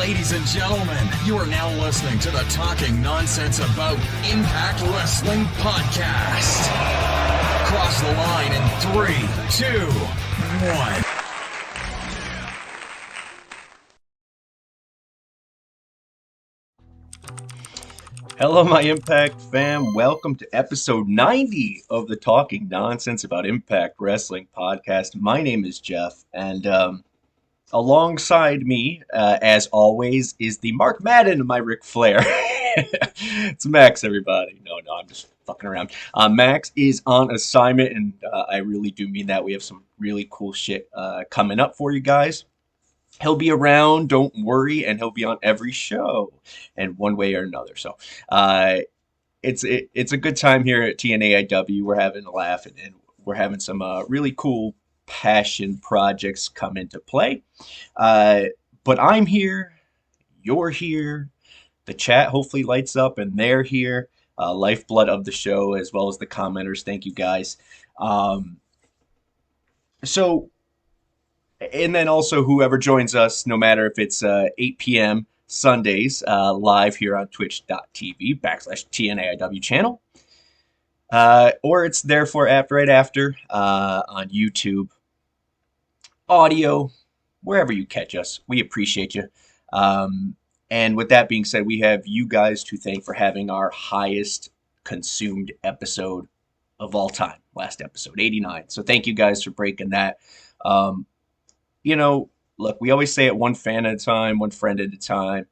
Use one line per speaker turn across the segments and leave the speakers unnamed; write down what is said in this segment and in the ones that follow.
Ladies and gentlemen, you are now listening to the Talking Nonsense About Impact Wrestling podcast. Cross the line in 3, 2, 1.
Hello, my Impact fam. Welcome to episode 90 of the Talking Nonsense About Impact Wrestling podcast. My name is Geoff, and alongside me, as always, is the Mark Madden of my Ric Flair. It's Max, everybody. No, I'm just fucking around. Max is on assignment, and I really do mean that. We have some really cool shit coming up for you guys. He'll be around, don't worry, and he'll be on every show in one way or another. So it's a good time here at TNAIW. We're having a laugh, and we're having some really cool passion projects come into play. But I'm here, you're here, the chat hopefully lights up, and they're here. Lifeblood of the show, as well as the commenters. Thank you, guys. And then also whoever joins us, no matter if it's 8 p.m. Sundays, live here on twitch.tv/TNAIWchannel, or it's therefore right after on YouTube, audio, wherever you catch us. We appreciate you. And with that being said, we have you guys to thank for having our highest consumed episode of all time, last episode, 89. So thank you guys for breaking that. You know, look, we always say it one fan at a time, one friend at a time.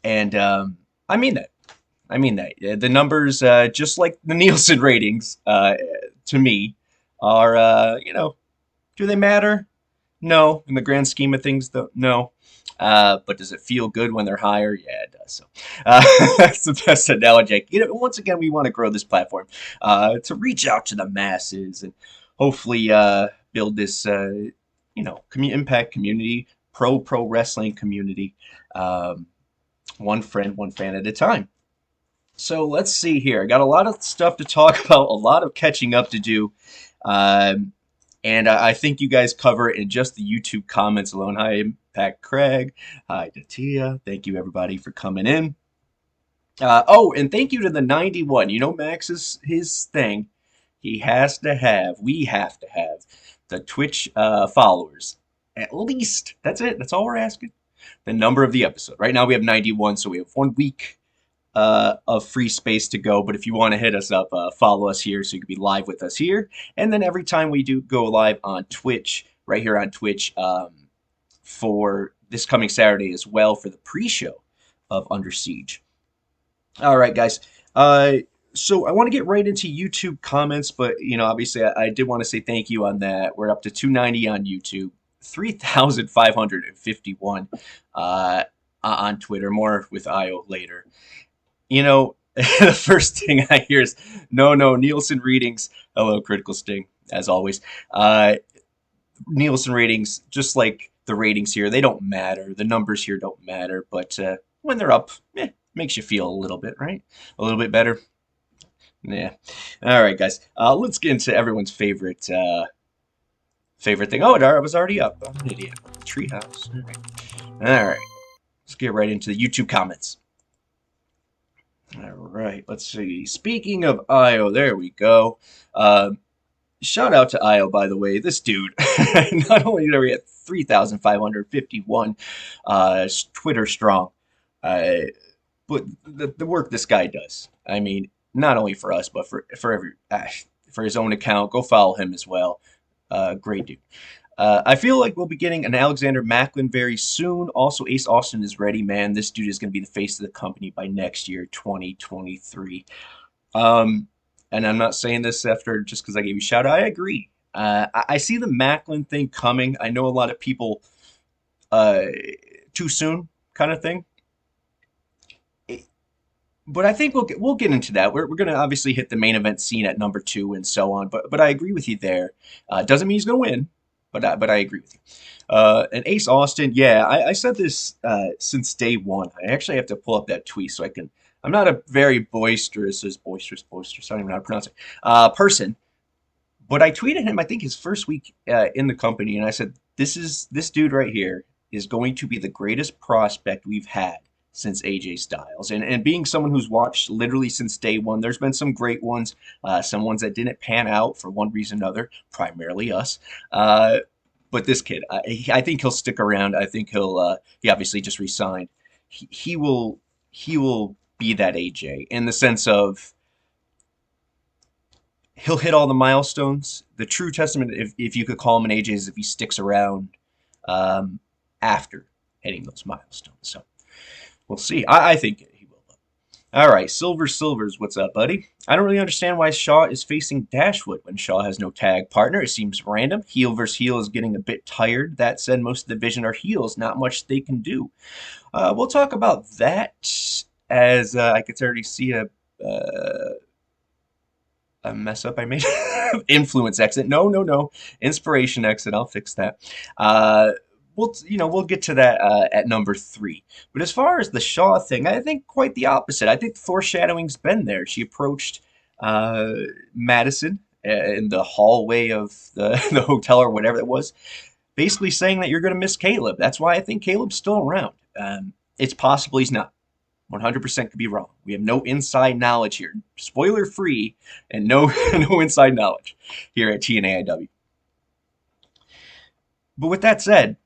And I mean that. The numbers, just like the Nielsen ratings, to me, are, do they matter? No. In the grand scheme of things, though, no. But does it feel good when they're higher? Yeah, it does. So that's the best analogy. Once again, we want to grow this platform to reach out to the masses and hopefully build this impact community, pro wrestling community, one friend, one fan at a time. So let's see here. I got a lot of stuff to talk about, a lot of catching up to do. And I think you guys cover it in just the YouTube comments alone. Hi, Impact Craig. Hi, Datila. Thank you, everybody, for coming in. And thank you to the 91. You know, Max is his thing. We have to have the Twitch followers. At least. That's it. That's all we're asking. The number of the episode. Right now we have 91, so we have 1 week of free space to go. But if you want to hit us up, follow us here so you can be live with us here. And then every time we do go live on Twitch, right here on Twitch, for this coming Saturday as well for the pre-show of Under Siege. All right, guys. So I want to get right into YouTube comments, but, obviously I did want to say thank you on that. We're up to 290 on YouTube, 3,551 on Twitter, more with IO later. The first thing I hear is, no, Nielsen ratings. Hello, Critical Sting, as always. Nielsen ratings, just like the ratings here, they don't matter. The numbers here don't matter, but when they're up, makes you feel a little bit, right? A little bit better. Yeah. All right, guys. Let's get into everyone's favorite thing. Oh, it was already up. I'm an idiot. Treehouse. All right. Let's get right into the YouTube comments. All right. Let's see. Speaking of IO, there we go. Shout out to IO, by the way. This dude, not only are we at 3,551 Twitter strong, but the work this guy does. I mean, not only for us, but for his own account. Go follow him as well. Great dude. I feel like we'll be getting an Alexander Macklin very soon. Also, Ace Austin is ready, man. This dude is going to be the face of the company by next year, 2023. And I'm not saying this after just because I gave you a shout out. I agree. I see the Macklin thing coming. I know a lot of people too soon kind of thing. But I think we'll get into that. We're going to obviously hit the main event scene at number 2 and so on. But I agree with you there. Doesn't mean he's going to win, but I agree with you. And Ace Austin, yeah, I said this since day one. I actually have to pull up that tweet so I can. I'm not a very boisterous. I don't even know how to pronounce it. Person, but I tweeted him. I think his first week in the company, and I said, this dude right here is going to be the greatest prospect we've had since AJ Styles. And being someone who's watched literally since day one, there's been some great ones, some ones that didn't pan out for one reason or another, primarily us. But this kid, I think he'll stick around. I think he obviously just resigned. He will be that AJ in the sense of he'll hit all the milestones. The true testament, if you could call him an AJ, is if he sticks around after hitting those milestones. So we'll see. I think he will. All right, Silvers, what's up, buddy? I don't really understand why Shaw is facing Dashwood when Shaw has no tag partner. It seems random. Heel versus heel is getting a bit tired. That said, most of the division are heels. Not much they can do. We'll talk about that as I could already see a mess up I made. Influence exit. No. Inspiration exit. I'll fix that. We'll get to that at number 3. But as far as the Shaw thing, I think quite the opposite. I think the foreshadowing's been there. She approached Madison in the hallway of the hotel or whatever it was, basically saying that you're going to miss Caleb. That's why I think Caleb's still around. It's possible he's not. 100% could be wrong. We have no inside knowledge here. Spoiler free and no inside knowledge here at TNAIW. But with that said,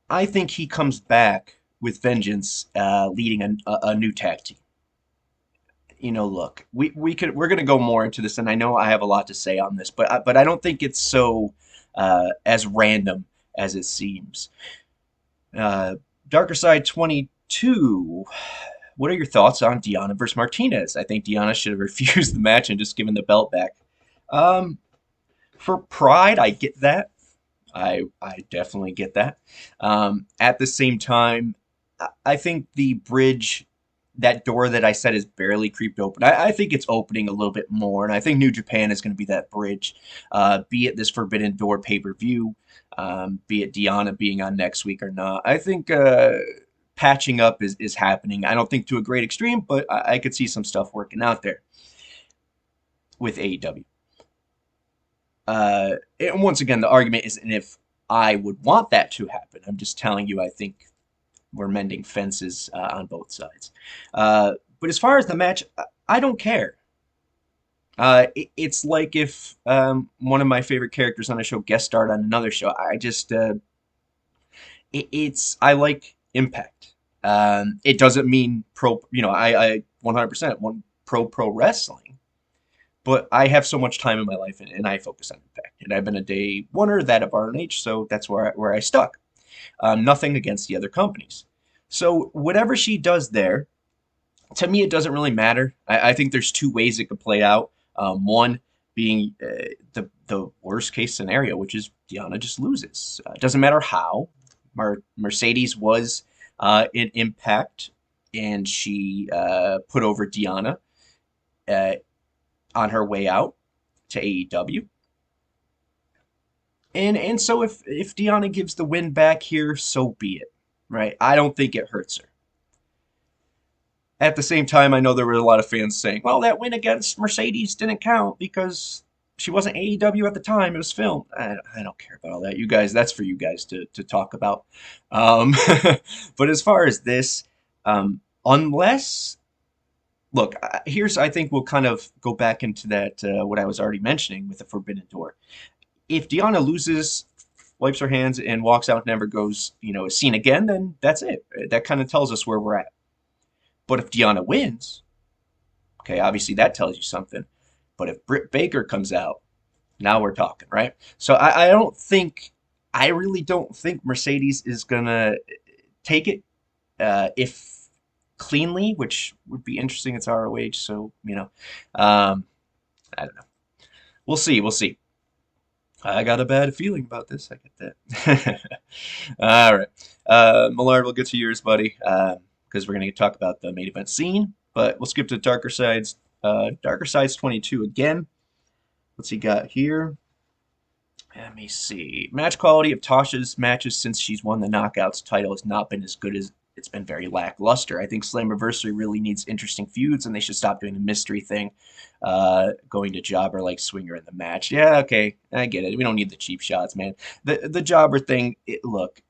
I think he comes back with vengeance, leading a new tag team. Look, we're going to go more into this, and I know I have a lot to say on this, but I don't think it's so as random as it seems. Darker Side 22. What are your thoughts on Deonna versus Martinez? I think Deonna should have refused the match and just given the belt back. For pride, I get that. I definitely get that. At the same time, I think the bridge, that door that I said is barely creeped open, I think it's opening a little bit more, and I think New Japan is going to be that bridge, be it this Forbidden Door pay-per-view, be it Deonna being on next week or not. I think patching up is happening. I don't think to a great extreme, but I could see some stuff working out there with AEW. And once again, the argument isn't if I would want that to happen. I'm just telling you, I think we're mending fences on both sides. But as far as the match, I don't care. It's like if one of my favorite characters on a show guest starred on another show. I just I like Impact. It doesn't mean pro. I 100% want pro wrestling. But I have so much time in my life, and I focus on Impact. And I've been a day oneer, that of RNH, so that's where I stuck. Nothing against the other companies. So whatever she does there, to me, it doesn't really matter. I think there's 2 ways it could play out. One being the worst case scenario, which is Deonna just loses. It doesn't matter how. Mercedes was in Impact, and she put over Deonna on her way out to AEW. And so if Deonna gives the win back here, so be it. Right? I don't think it hurts her. At the same time, I know there were a lot of fans saying, well, that win against Mercedes didn't count because she wasn't AEW at the time. It was filmed. I don't care about all that. You guys, that's for you guys to talk about. But as far as this, unless... Look, I think we'll kind of go back into that, what I was already mentioning with the Forbidden Door. If Deonna loses, wipes her hands, and walks out and never goes, is seen again, then that's it. That kind of tells us where we're at. But if Deonna wins, okay, obviously that tells you something. But if Britt Baker comes out, now we're talking, right? So I really don't think Mercedes is going to take it. If cleanly, which would be interesting. It's ROH, so I don't know. We'll see. I got a bad feeling about this. I get that. All right, Millard, we'll get to yours, buddy, because we're going to talk about the main event scene. But we'll skip to Darker Sides 22 again. What's he got here? Let me see. Match quality of Tasha's matches since she's won the Knockouts title has not been as good as it's been. Very lackluster. I think Slammiversary really needs interesting feuds, and they should stop doing the mystery thing, going to jobber like Swinger in the match. Yeah, okay, I get it. We don't need the cheap shots, man. The jobber thing, look,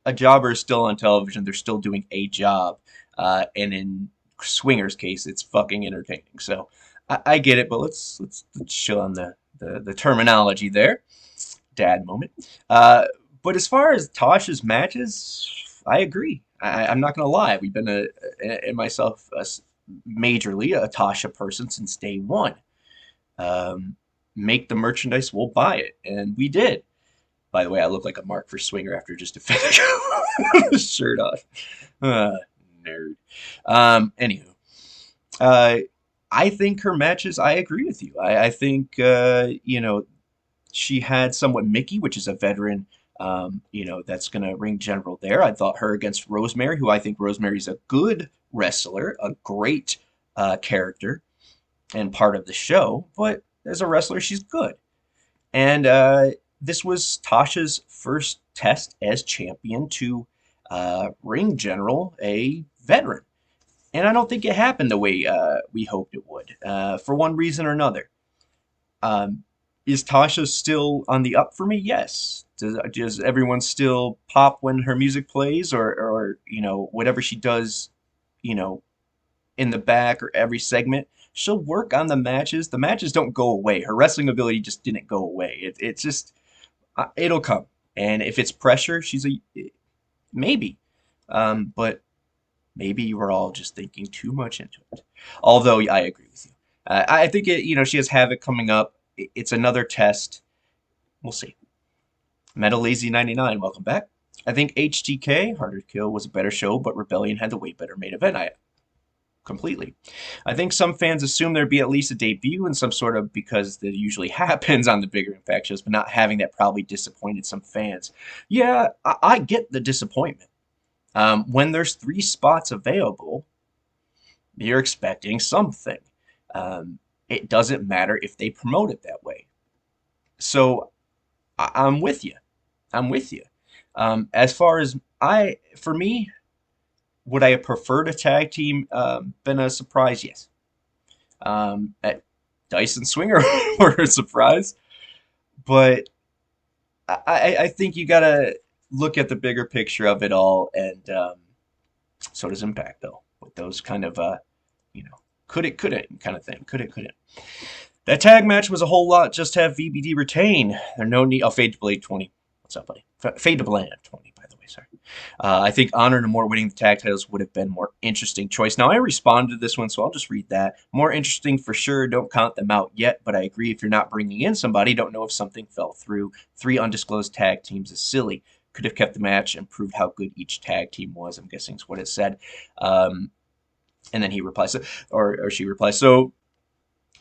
a jobber is still on television. They're still doing a job. And in Swinger's case, it's fucking entertaining. So I get it, but let's chill on the terminology there. Dad moment. But as far as Tasha's matches, I agree. I'm not gonna lie. We've been and myself majorly a Tasha person since day one. Make the merchandise, we'll buy it, and we did. By the way, I look like a mark for Swinger after just a finish shirt off. Nerd. Anywho, I think her matches. I agree with you. I think she had somewhat Mickey, which is a veteran. That's gonna ring general there. I thought her against Rosemary, who I think Rosemary's a good wrestler, a great character, and part of the show. But as a wrestler, she's good. And this was Tasha's first test as champion to ring general a veteran. And I don't think it happened the way we hoped it would, for one reason or another. Is Tasha still on the up for me? Yes. Does everyone still pop when her music plays, or whatever she does, in the back or every segment? She'll work on the matches. The matches don't go away. Her wrestling ability just didn't go away. It's just it'll come. And if it's pressure, she's maybe. But maybe we're all just thinking too much into it. Although I agree with you. I think she has Havoc coming up. It's another test. We'll see. Metal Lazy 99, welcome back. I think HTK, Harder to Kill, was a better show, but Rebellion had the way better main event. Completely. I think some fans assume there'd be at least a debut and some sort of, because that usually happens on the bigger Impact shows, but not having that probably disappointed some fans. Yeah, I get the disappointment. When there's 3 spots available, you're expecting something. It doesn't matter if they promote it that way. So I'm with you. As far as for me, would I have preferred a tag team been a surprise? Yes. Dice and Swinger were a surprise. But I think you got to look at the bigger picture of it all. And so does Impact, though, with those kind of, could it, couldn't kind of thing. Could it, couldn't. That tag match was a whole lot. Just have VBD retain. There's no need. Oh, Fade to Blade 20. What's up, buddy? Fade to Blade 20, by the way. Sorry. I think Honor and Amore winning the tag titles would have been more interesting choice. Now, I responded to this one, so I'll just read that. More interesting for sure. Don't count them out yet, but I agree if you're not bringing in somebody, don't know if something fell through. 3 undisclosed tag teams is silly. Could have kept the match and proved how good each tag team was, I'm guessing is what it said. And then he replies, or she replies. So,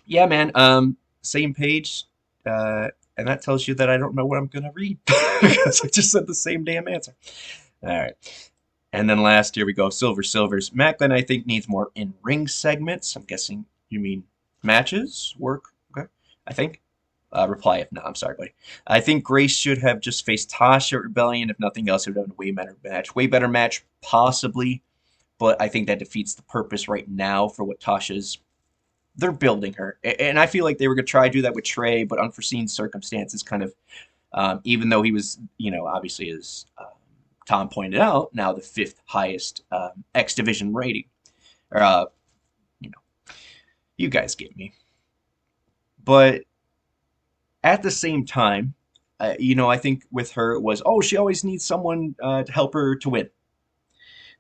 yeah, man, same page. And that tells you that I don't know what I'm going to read because I just said the same damn answer. All right. And then last, here we go. Silvers. Macklin, I think, needs more in-ring segments. I'm guessing you mean matches, work. Okay. I think. Reply if not. I'm sorry, buddy. I think Grace should have just faced Tasha at Rebellion. If nothing else, it would have been a way better match. Way better match, possibly. But I think that defeats the purpose right now for what Tasha's. They're building her. And I feel like they were going to try to do that with Trey, but unforeseen circumstances kind of, even though he was, obviously as Tom pointed out, now the 5th highest X Division rating. Or, you guys get me. But at the same time, I think with her it was, she always needs someone to help her to win.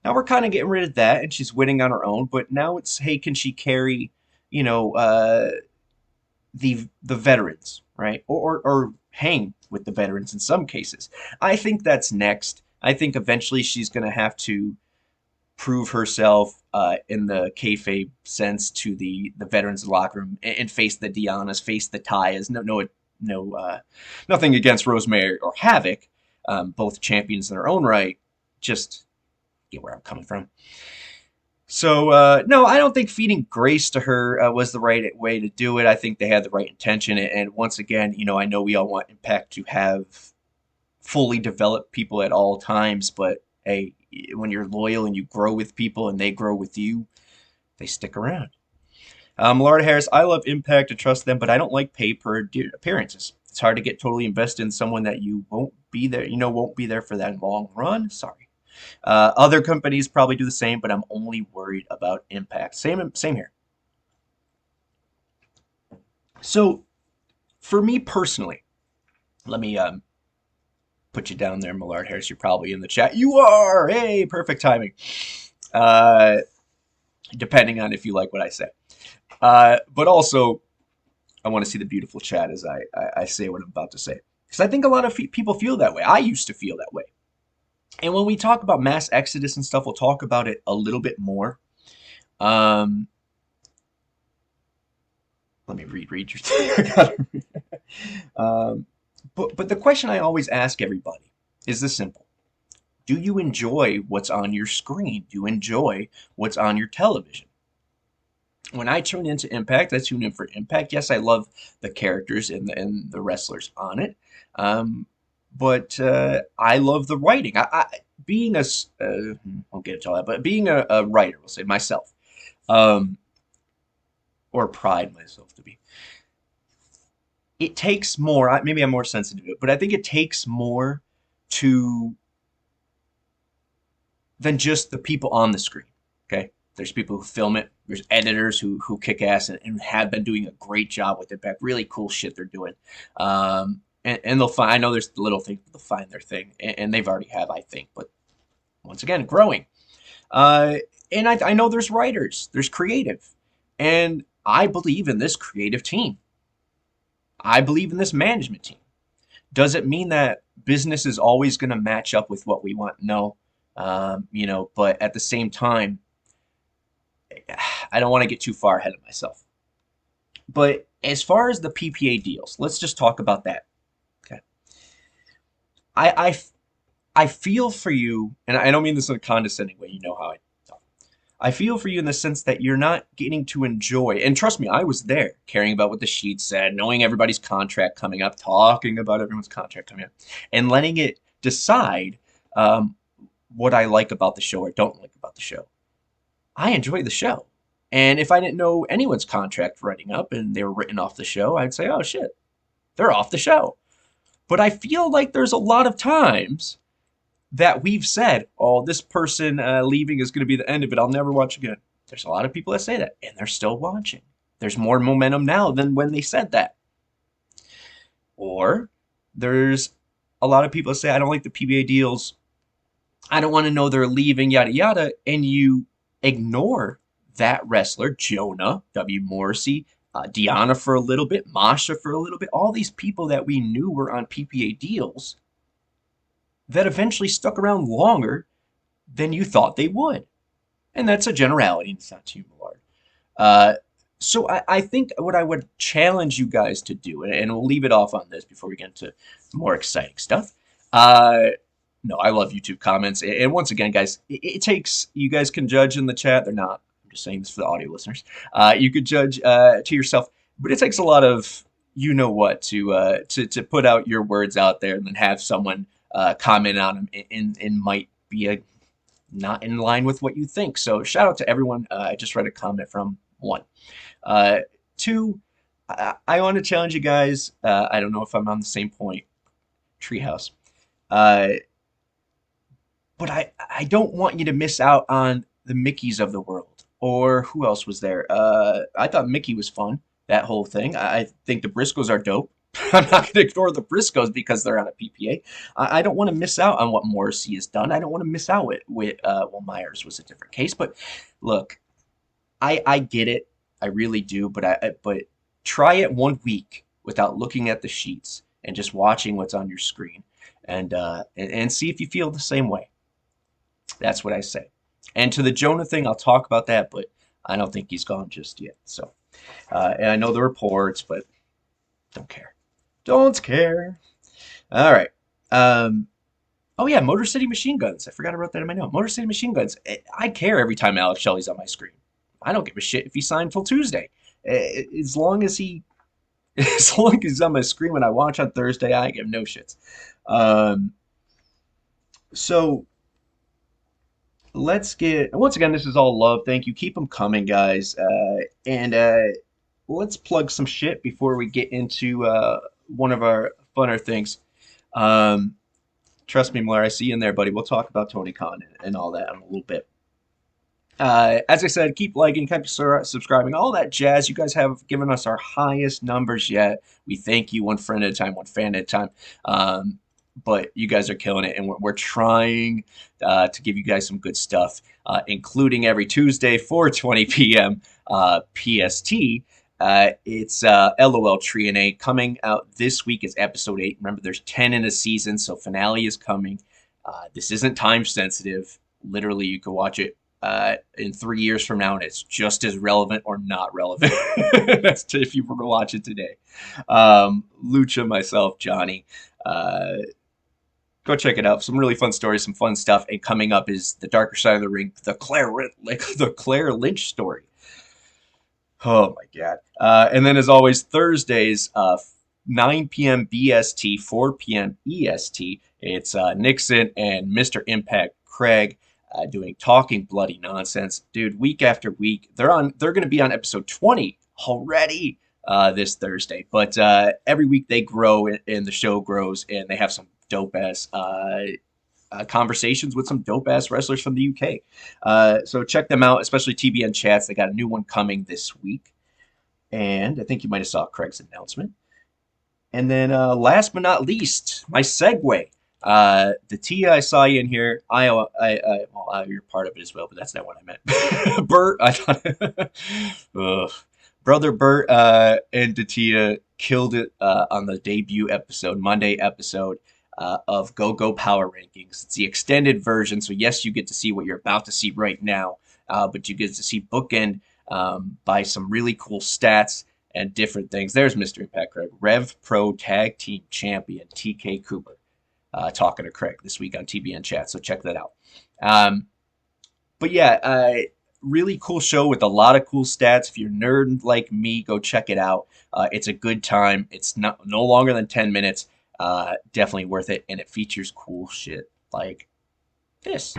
Now we're kind of getting rid of that, and she's winning on her own. But now it's, hey, can she carry, the veterans, right? Or hang with the veterans in some cases. I think that's next. I think eventually she's going to have to prove herself in the kayfabe sense to the veterans locker room and face the Deonnas, face the Tyas. Nothing against Rosemary or Havoc, both champions in their own right. Just get where I'm coming from. So, no, I don't think feeding Grace to her was the right way to do it. I think they had the right intention. And once again, I know we all want Impact to have fully developed people at all times. But, hey, when you're loyal and you grow with people and they grow with you, they stick around. Laura Harris, I love Impact and trust them, but I don't like pay per appearances. It's hard to get totally invested in someone that you won't be there, won't be there for that long run. Sorry. Other companies probably do the same, but I'm only worried about impact. Same here. So for me personally, let me put you down there, Millard Harris. You're probably in the chat. You are. Hey, perfect timing. Depending on if you like what I say. But also, I want to see the beautiful chat as I say what I'm about to say. Because I think a lot of people feel that way. I used to feel that way. And when we talk about mass exodus and stuff, we'll talk about it a little bit more. Let me read your thing. But the question I always ask everybody is this simple. Do you enjoy what's on your screen? Do you enjoy what's on your television? When I tune into Impact, I tune in for Impact. Yes, I love the characters and the wrestlers on it. But I love the writing. Being a, won't get into all that, but being a writer, we'll say myself, or pride myself to be. It takes more. Maybe I'm more sensitive to it, but I think it takes more than just the people on the screen. Okay, there's people who film it. There's editors who kick ass and have been doing a great job with Impact. Really cool shit they're doing. And they'll find, I know there's little things, they'll find their thing, and they've already have, I think, but once again, growing. And I know there's writers, there's creative, and I believe in this creative team. I believe in this management team. Does it mean that business is always going to match up with what we want? No. But at the same time, I don't want to get too far ahead of myself. But as far as the PPA deals, let's just talk about that. Okay. I feel for you, and I don't mean this in a condescending way. You know how I talk. I feel for you in the sense that you're not getting to enjoy, and trust me, I was there, caring about what the sheet said, knowing everybody's contract coming up, talking about everyone's contract coming up, and letting it decide what I like about the show or don't like about the show. I enjoy the show. And if I didn't know anyone's contract writing up and they were written off the show, I'd say, oh shit, they're off the show. But I feel like there's a lot of times that we've said, oh, this person leaving is going to be the end of it. I'll never watch again. There's a lot of people that say that, and they're still watching. There's more momentum now than when they said that. Or there's a lot of people that say, I don't like the PBA deals. I don't want to know they're leaving, yada, yada. And you ignore that wrestler, Jonah, Morrissey, Deonna for a little bit, Masha for a little bit, all these people that we knew were on PPA deals that eventually stuck around longer than you thought they would. And that's a generality, and it's not too Millard. So I think what I would challenge you guys to do, and we'll leave it off on this before we get into more exciting stuff. No, I love YouTube comments. And once again, guys, it takes, you guys can judge in the chat. They're not. I'm just saying this for the audio listeners. You could judge to yourself, but it takes a lot of you-know-what to put out your words out there and then have someone comment on them and might be not in line with what you think. So shout out to everyone. I just read a comment from one. Two, I want to challenge you guys. I don't know if I'm on the same point. Treehouse. But I don't want you to miss out on the Mickeys of the world. Or who else was there? I thought Mickey was fun, that whole thing. I think the Briscoes are dope. I'm not going to ignore the Briscoes because they're on a PPA. I don't want to miss out on what Morrissey has done. I don't want to miss out with well, Myers was a different case. But look, I get it. I really do. But try it 1 week without looking at the sheets and just watching what's on your screen and see if you feel the same way. That's what I say. And to the Jonah thing, I'll talk about that, but I don't think he's gone just yet. So, and I know the reports, but don't care. Don't care. All right. Oh yeah, Motor City Machine Guns. I forgot I wrote that in my note. Motor City Machine Guns. I care every time Alex Shelley's on my screen. I don't give a shit if he signed till Tuesday. As long as he's on my screen when I watch on Thursday, I give no shits. So let's get, once again, this is all love. Thank you. Keep them coming, guys. And let's plug some shit before we get into one of our funner things. Um, Trust me, Miller, I see you in there, buddy. We'll talk about Tony Khan and all that in a little bit. As I said, keep liking, keep subscribing, all that jazz. You guys have given us our highest numbers yet. We thank you one friend at a time, one fan at a time. But you guys are killing it, and we're trying to give you guys some good stuff, including every Tuesday, 4:20 p.m. PST. It's LOL TNAIW coming out this week is episode 8. Remember, there's 10 in a season, so finale is coming. This isn't time sensitive. Literally, you can watch it in 3 years from now, and it's just as relevant or not relevant. That's if you were to watch it today. Lucha, myself, Johnny. Go check it out. Some really fun stories, some fun stuff. And coming up is the darker side of the ring, the Claire Lynch story. Oh my God. And then as always, Thursdays, 9 p.m. BST, 4 p.m. EST. It's Nixon and Mr. Impact Craig doing Talking Bloody Nonsense. Dude, week after week. They're going to be on episode 20 already this Thursday. But every week they grow and the show grows, and they have some dope ass conversations with some dope ass wrestlers from the UK. So check them out, especially TBN Chats. They got a new one coming this week. And I think you might have saw Craig's announcement. And then last but not least, my segue. Datila, I saw you in here. Well, you're part of it as well, but that's not what I meant. Bert, I thought. Brother Bert and Datila killed it on the debut episode, Monday episode of GoGoPowerRankings. It's the extended version, so yes, you get to see what you're about to see right now, but you get to see bookend by some really cool stats and different things. There's Mr. Impact Craig, Rev Pro Tag Team Champion TK Cooper, talking to Craig this week on TBN Chat, so check that out. But yeah, really cool show with a lot of cool stats. If you're a nerd like me, go check it out. It's a good time. It's no longer than 10 minutes. Definitely worth it, and it features cool shit like this.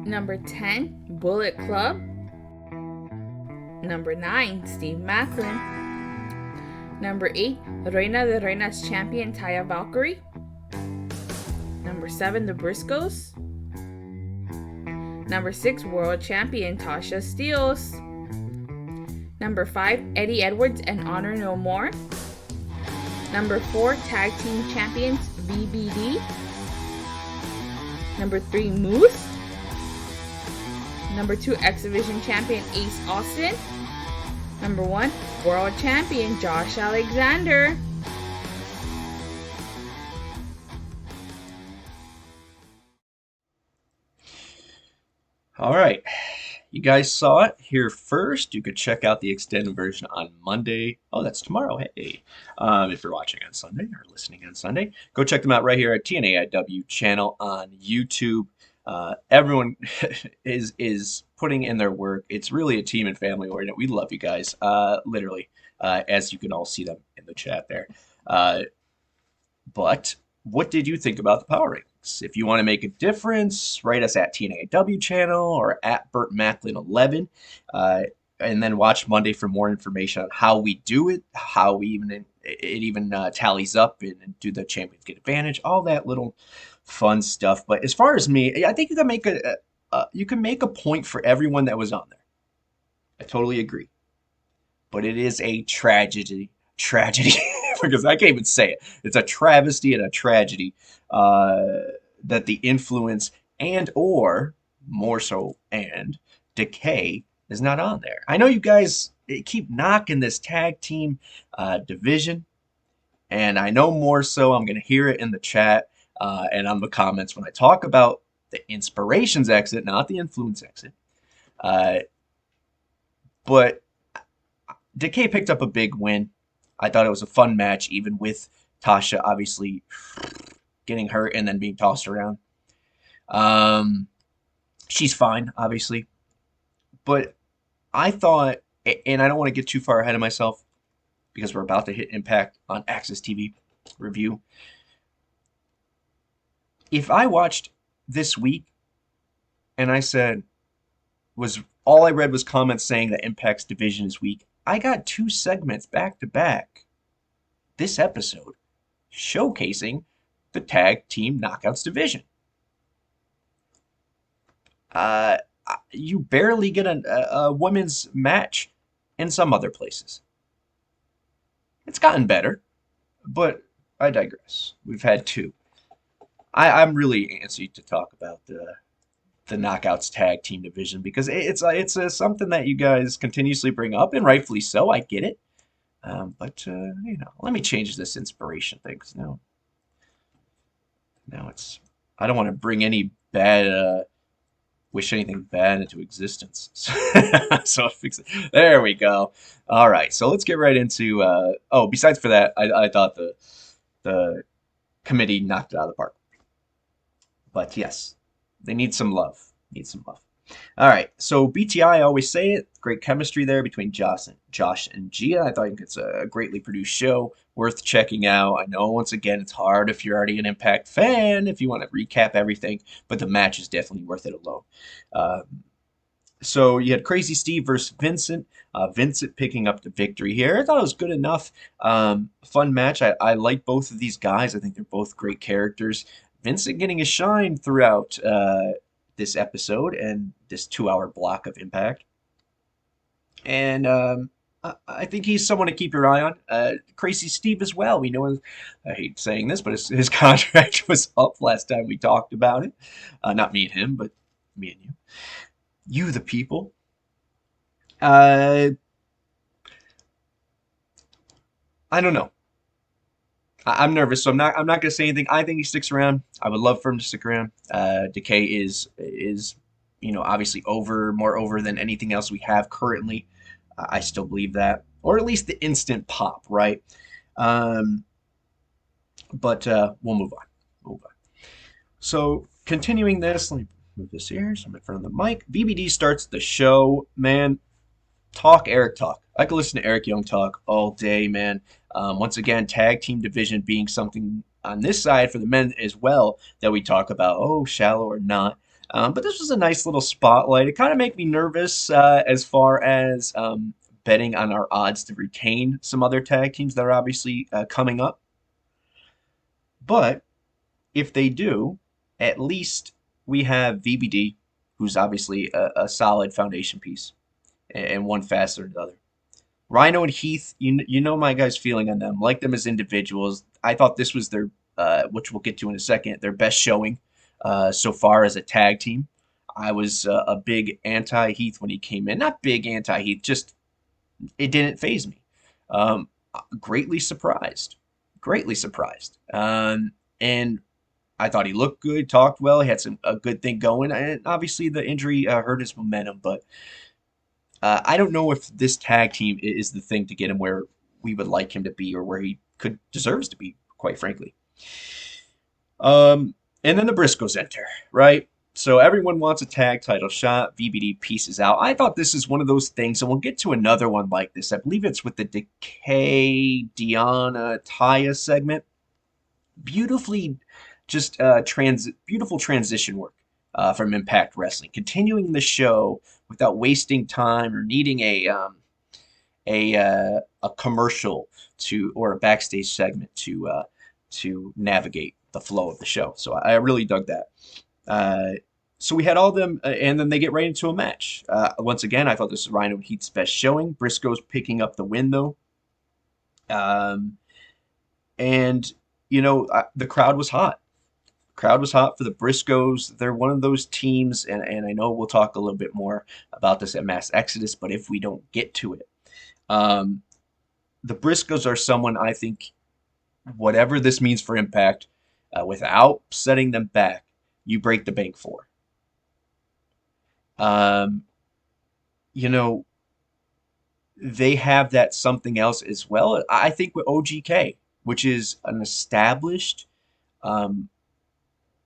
Number 10, Bullet Club. Number 9, Steve Macklin. Number 8, Reina de Reinas champion Taya Valkyrie. Number 7, The Briscoes. Number 6, world champion Tasha Steelz. Number 5, Eddie Edwards and Honor No More. Number 4, tag team champions VBD. Number 3, Moose. Number 2, X Division champion Ace Austin. Number 1, world champion Josh Alexander.
All right. You guys saw it here first. You could check out the extended version on Monday. Oh, that's tomorrow. Hey. If you're watching on Sunday or listening on Sunday, go check them out right here at TNAIW channel on YouTube. Everyone is putting in their work. It's really a team and family oriented. We love you guys, literally, as you can all see them in the chat there. But what did you think about the Power Rankings? If you want to make a difference, write us at TNAIW channel or at Burt Macklin 11, and then watch Monday for more information on how we do it, how we even tallies up and do the champions get advantage, all that little fun stuff. But as far as me, I think you can make a point for everyone that was on there. I totally agree, but it is a tragedy because I can't even say it. It's a travesty and a tragedy that the influence and or more so and Decay is not on there. I know you guys keep knocking this tag team division, and I know more so I'm going to hear it in the chat and on the comments when I talk about the Inspirations exit, not the Influence exit. But Decay picked up a big win. I thought it was a fun match, even with Tasha obviously getting hurt and then being tossed around. She's fine, obviously. But I thought, and I don't want to get too far ahead of myself because we're about to hit Impact on Access TV review. If I watched this week and I said, all I read was comments saying that Impact's division is weak, I got 2 segments back to back this episode showcasing the tag team knockouts division. You barely get a women's match in some other places. It's gotten better, but I digress. We've had 2. I'm really antsy to talk about the Knockouts tag team division because it's something that you guys continuously bring up, and rightfully so. I get it, but let me change this inspiration thing because now it's I don't want to bring any bad wish anything bad into existence. So I'll fix it. There we go. All right, so let's get right into. Besides for that, I thought the committee knocked it out of the park. But yes, they need some love. All right, so BTI, I always say it. Great chemistry there between Josh and Gia. I thought it's a greatly produced show, worth checking out. I know, once again, it's hard if you're already an Impact fan, if you want to recap everything, but the match is definitely worth it alone. So you had Crazy Steve versus Vincent. Vincent picking up the victory here. I thought it was good enough. Fun match. I like both of these guys. I think they're both great characters. Vincent getting a shine throughout this episode and this 2-hour block of Impact. And I think he's someone to keep your eye on. Crazy Steve as well. We know, I hate saying this, but his contract was up last time we talked about it. Not me and him, but me and you. You, the people. I don't know. I'm nervous, so I'm not gonna say anything. I think he sticks around. I would love for him to stick around. Decay is obviously more over than anything else we have currently. I still believe that, or at least the instant pop, right? But we'll move on. So continuing this, let me move this here so I'm in front of the mic. VBD starts the show, man. Eric talk. I could listen to Eric Young talk all day, man. Once again, tag team division being something on this side for the men as well that we talk about, shallow or not. But this was a nice little spotlight. It kind of made me nervous as far as betting on our odds to retain some other tag teams that are obviously coming up. But if they do, at least we have VBD, who's obviously a solid foundation piece, and one faster than the other. Rhino and Heath, you know my guys' feeling on them. Like them as individuals. I thought this was their, which we'll get to in a second, their best showing so far as a tag team. I was a big anti-Heath when he came in. Not big anti-Heath, just it didn't faze me. Greatly surprised. And I thought he looked good, talked well, he had a good thing going. And obviously the injury hurt his momentum, but I don't know if this tag team is the thing to get him where we would like him to be or where he deserves to be, quite frankly. And then the Briscoes enter, right? So everyone wants a tag title shot. VBD pieces out. I thought this is one of those things, and we'll get to another one like this. I believe it's with the Decay, Deonna, Taya segment. Beautifully, just beautiful transition work from Impact Wrestling. Continuing the show without wasting time or needing a commercial or a backstage segment to navigate the flow of the show. So I really dug that. So we had all of them, and then they get right into a match. Once again, I thought this was Rhino and Heath's best showing. Briscoe's picking up the win, though. And, the crowd was hot. Crowd was hot for the Briscoes. They're one of those teams, and I know we'll talk a little bit more about this at Mass Exodus, but if we don't get to it, the Briscoes are someone I think, whatever this means for Impact, without setting them back, you break the bank for. They have that something else as well. I think with OGK, which is an established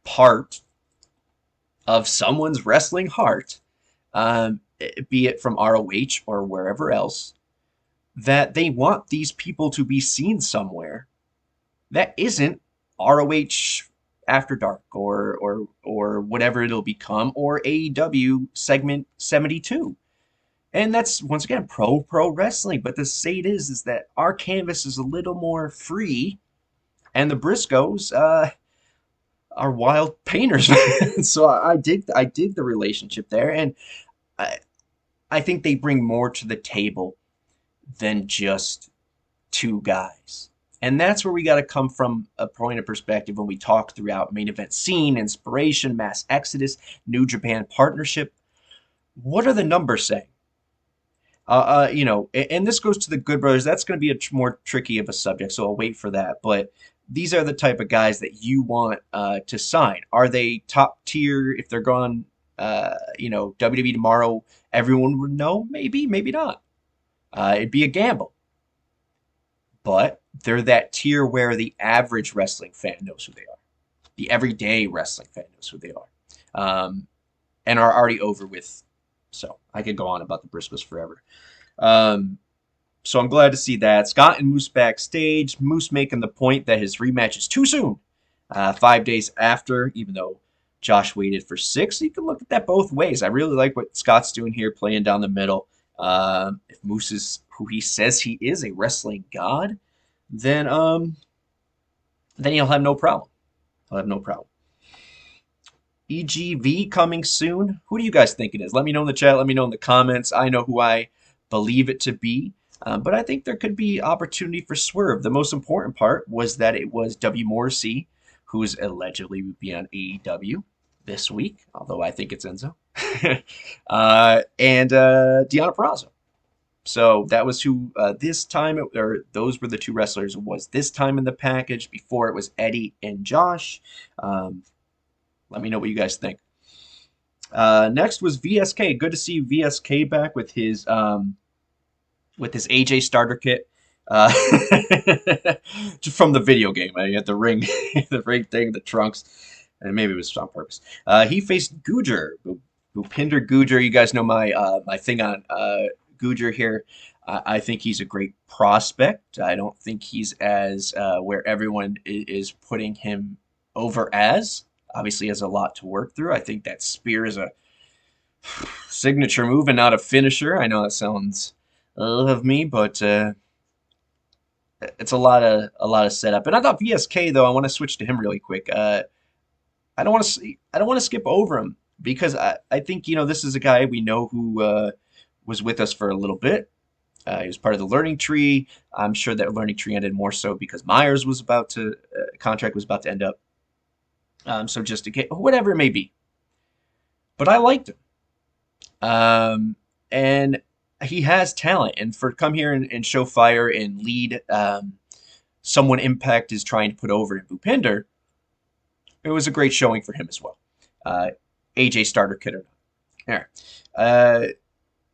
part of someone's wrestling heart, be it from ROH or wherever else, that they want these people to be seen somewhere that isn't ROH After Dark or whatever it'll become, or AEW segment 72. And that's, once again, pro wrestling. But the say it is that our canvas is a little more free, and the Briscoes are wild painters. So I dig the relationship there, and I I think they bring more to the table than just two guys. And that's where we got to come from a point of perspective when we talk throughout main event scene, inspiration, mass exodus, New Japan partnership. What are the numbers saying? And this goes to the Good Brothers. That's going to be a more tricky of a subject, so I'll wait for that. But these are the type of guys that you want to sign. Are they top tier? If they're gone, WWE tomorrow, everyone would know. Maybe, maybe not. It'd be a gamble. But they're that tier where the average wrestling fan knows who they are. The everyday wrestling fan knows who they are. And are already over with. So I could go on about the Briscoes forever. So I'm glad to see that. Scott and Moose backstage. Moose making the point that his rematch is too soon. 5 days after, even though Josh waited for 6. You can look at that both ways. I really like what Scott's doing here, playing down the middle. If Moose is who he says he is, a wrestling god, then he'll have no problem. He'll have no problem. EGV coming soon. Who do you guys think it is? Let me know in the chat. Let me know in the comments. I know who I believe it to be. But I think there could be opportunity for swerve. The most important part was that it was Morrissey, who's allegedly would be on AEW this week, although I think it's Enzo, and Deonna Purrazzo. So that was who this time, or those were the two wrestlers was this time in the package. Before it was Eddie and Josh. Let me know what you guys think. Next was VSK. Good to see VSK back with his AJ starter kit. Just from the video game. I had the ring, the ring thing, the trunks, and maybe it was on purpose. He faced Gujar, Bhupinder Gujar. You guys know my thing on Gujar here. I think he's a great prospect. I don't think he's as where everyone is putting him over as. Obviously, has a lot to work through. I think that spear is a signature move and not a finisher. I know that sounds of me, but it's a lot of setup. And I thought VSK though. I want to switch to him really quick. I don't want to skip over him because I think this is a guy we know who was with us for a little bit. He was part of the learning tree. I'm sure that learning tree ended more so because Myers was contract was about to end up. So just to get whatever it may be. But I liked him. And he has talent. And for come here and show fire and lead someone Impact is trying to put over in Bhupinder, it was a great showing for him as well. AJ starter kit or not. All right.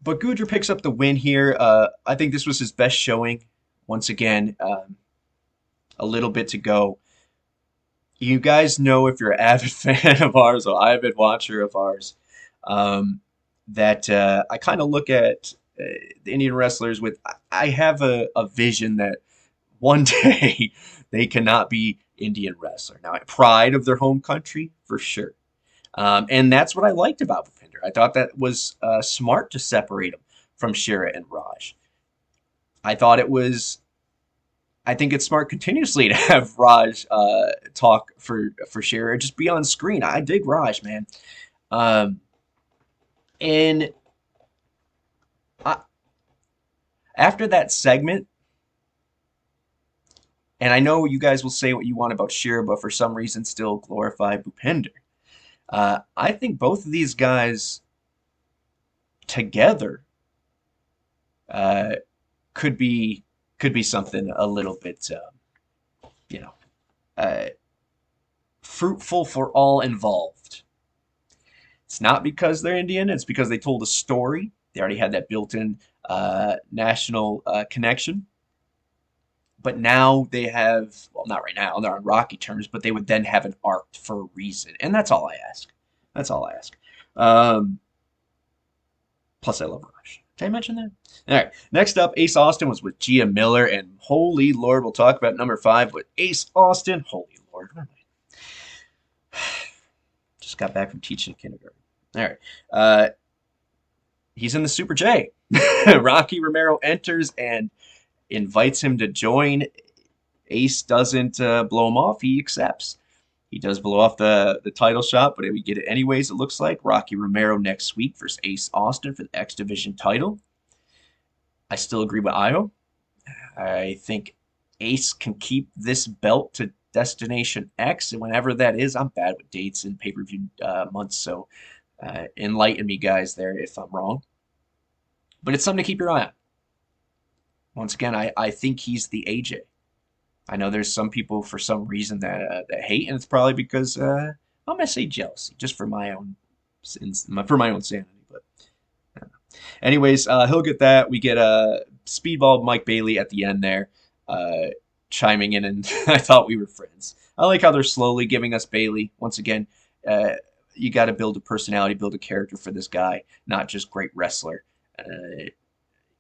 But Gujar picks up the win here. I think this was his best showing. Once again, a little bit to go. You guys know, if you're an avid fan of ours or avid watcher of ours, that I kind of look at the Indian wrestlers with, I have a vision that one day they cannot be Indian wrestler. Now, pride of their home country, for sure. And that's what I liked about Bhupinder. I thought that was smart to separate him from Shira and Raj. I think it's smart continuously to have Raj talk for Shira, just be on screen. I dig Raj, man. And after that segment, and I know you guys will say what you want about Shira, but for some reason still glorify Bhupinder. I think both of these guys together could be something a little bit, fruitful for all involved. It's not because they're Indian. It's because they told a story. They already had that built-in national connection. But now they have, well, not right now. They're on rocky terms, but they would then have an arc for a reason. And that's all I ask. That's all I ask. Plus, I love Raj. Did I mention that? All right. Next up, Ace Austin was with Gia Miller. And holy Lord, we'll talk about number 5 with Ace Austin. Holy Lord. Where am I? Just got back from teaching kindergarten. All right. he's in the Super J. Rocky Romero enters and invites him to join. Ace doesn't blow him off. He accepts. He does blow off the title shot, but we get it anyways, it looks like. Rocky Romero next week versus Ace Austin for the X Division title. I still agree with Io. I think Ace can keep this belt to Destination X, and whenever that is, I'm bad with dates and pay-per-view months, so enlighten me, guys, there if I'm wrong. But it's something to keep your eye on. Once again, I think he's the AJ. I know there's some people for some reason that hate, and it's probably because I'm gonna say jealousy, just for my own sanity. But anyways, he'll get that. We get a speedball Mike Bailey at the end there, chiming in, and I thought we were friends. I like how they're slowly giving us Bailey. Once again, you got to build a personality, build a character for this guy, not just great wrestler.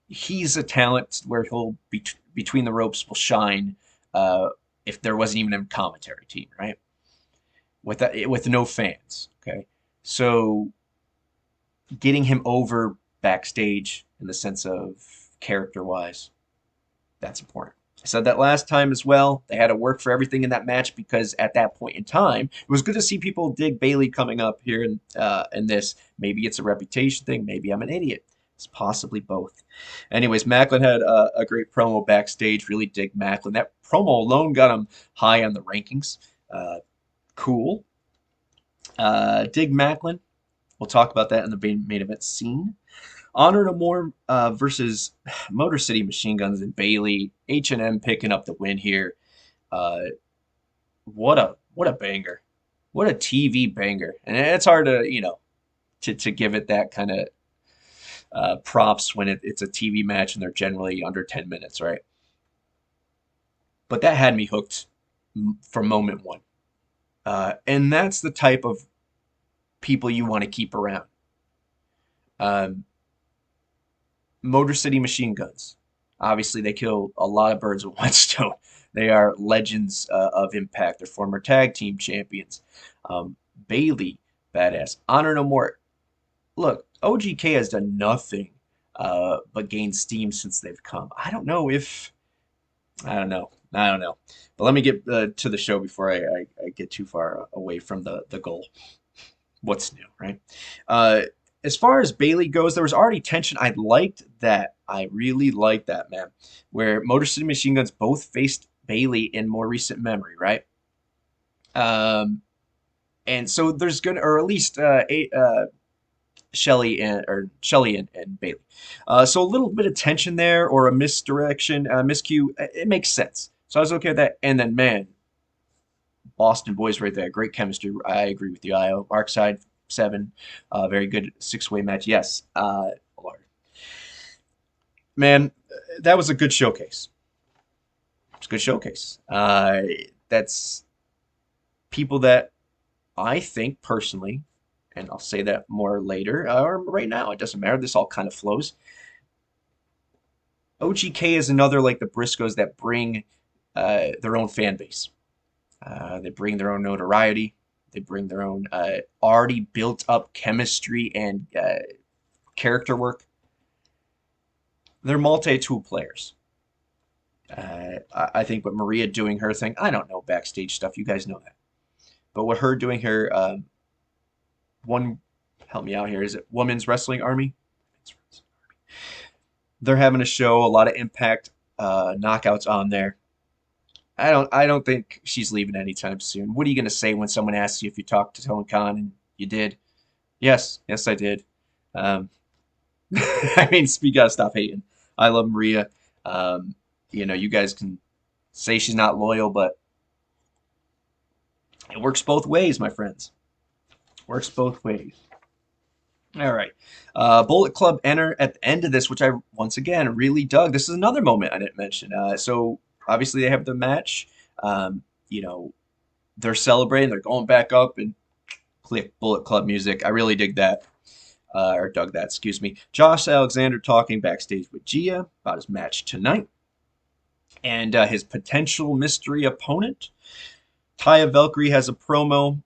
He's a talent where he'll be between the ropes will shine. If there wasn't even a commentary team, right? With no fans, okay? So getting him over backstage in the sense of character-wise, that's important. I said that last time as well. They had to work for everything in that match because at that point in time, it was good to see people dig Bailey coming up here in this. Maybe it's a reputation thing. Maybe I'm an idiot. It's possibly both. Anyways, Macklin had a great promo backstage. Really dig Macklin. That promo alone got him high on the rankings. Cool. Dig Macklin. We'll talk about that in the main event scene. Honor No More versus Motor City Machine Guns and Bailey. H&M picking up the win here. What a banger. What a TV banger. And it's hard to give it that kind of props when it's a TV match and they're generally under 10 minutes, right? But that had me hooked from moment one. And that's the type of people you want to keep around. Motor City Machine Guns. Obviously, they kill a lot of birds with one stone. They are legends of Impact. They're former tag team champions. Bailey, badass. Honor No More. Look, OGK has done nothing but gain steam since they've come. I don't know. But let me get to the show before I get too far away from the goal. What's new, right? As far as Bailey goes, there was already tension. I liked that. I really liked that, man. Where Motor City Machine Guns both faced Bailey in more recent memory, right? And so there's gonna, or at least Shelly and Bailey. So a little bit of tension there, or a misdirection, miscue. It makes sense. So I was okay with that. And then, man, Boston boys right there. Great chemistry. I agree with you, Io. Arkside 7. Very good 6-way match. Yes. Lord. Man, that was a good showcase. It's a good showcase. That's people that I think personally, and I'll say that more later, or right now, it doesn't matter. This all kind of flows. OGK is another like the Briscoes that bring their own fan base. They bring their own notoriety. They bring their own already built up chemistry and character work. They're multi-tool players. I think with Maria doing her thing, I don't know backstage stuff. You guys know that. But with her doing her help me out here. Is it Women's Wrestling Army? They're having a show, a lot of Impact knockouts on there. I don't think she's leaving anytime soon. What are you going to say when someone asks you if you talked to Tony Khan and you did? Yes, I did. I mean, you got to stop hating. I love Maria. You guys can say she's not loyal, but it works both ways, my friends. Works both ways. All right. Bullet Club enter at the end of this, which I, once again, really dug. This is another moment I didn't mention. So, obviously, they have the match. They're celebrating. They're going back up and click Bullet Club music. I really dig that. Dug that, excuse me. Josh Alexander talking backstage with Gia about his match tonight. And his potential mystery opponent. Taya Valkyrie has a promo.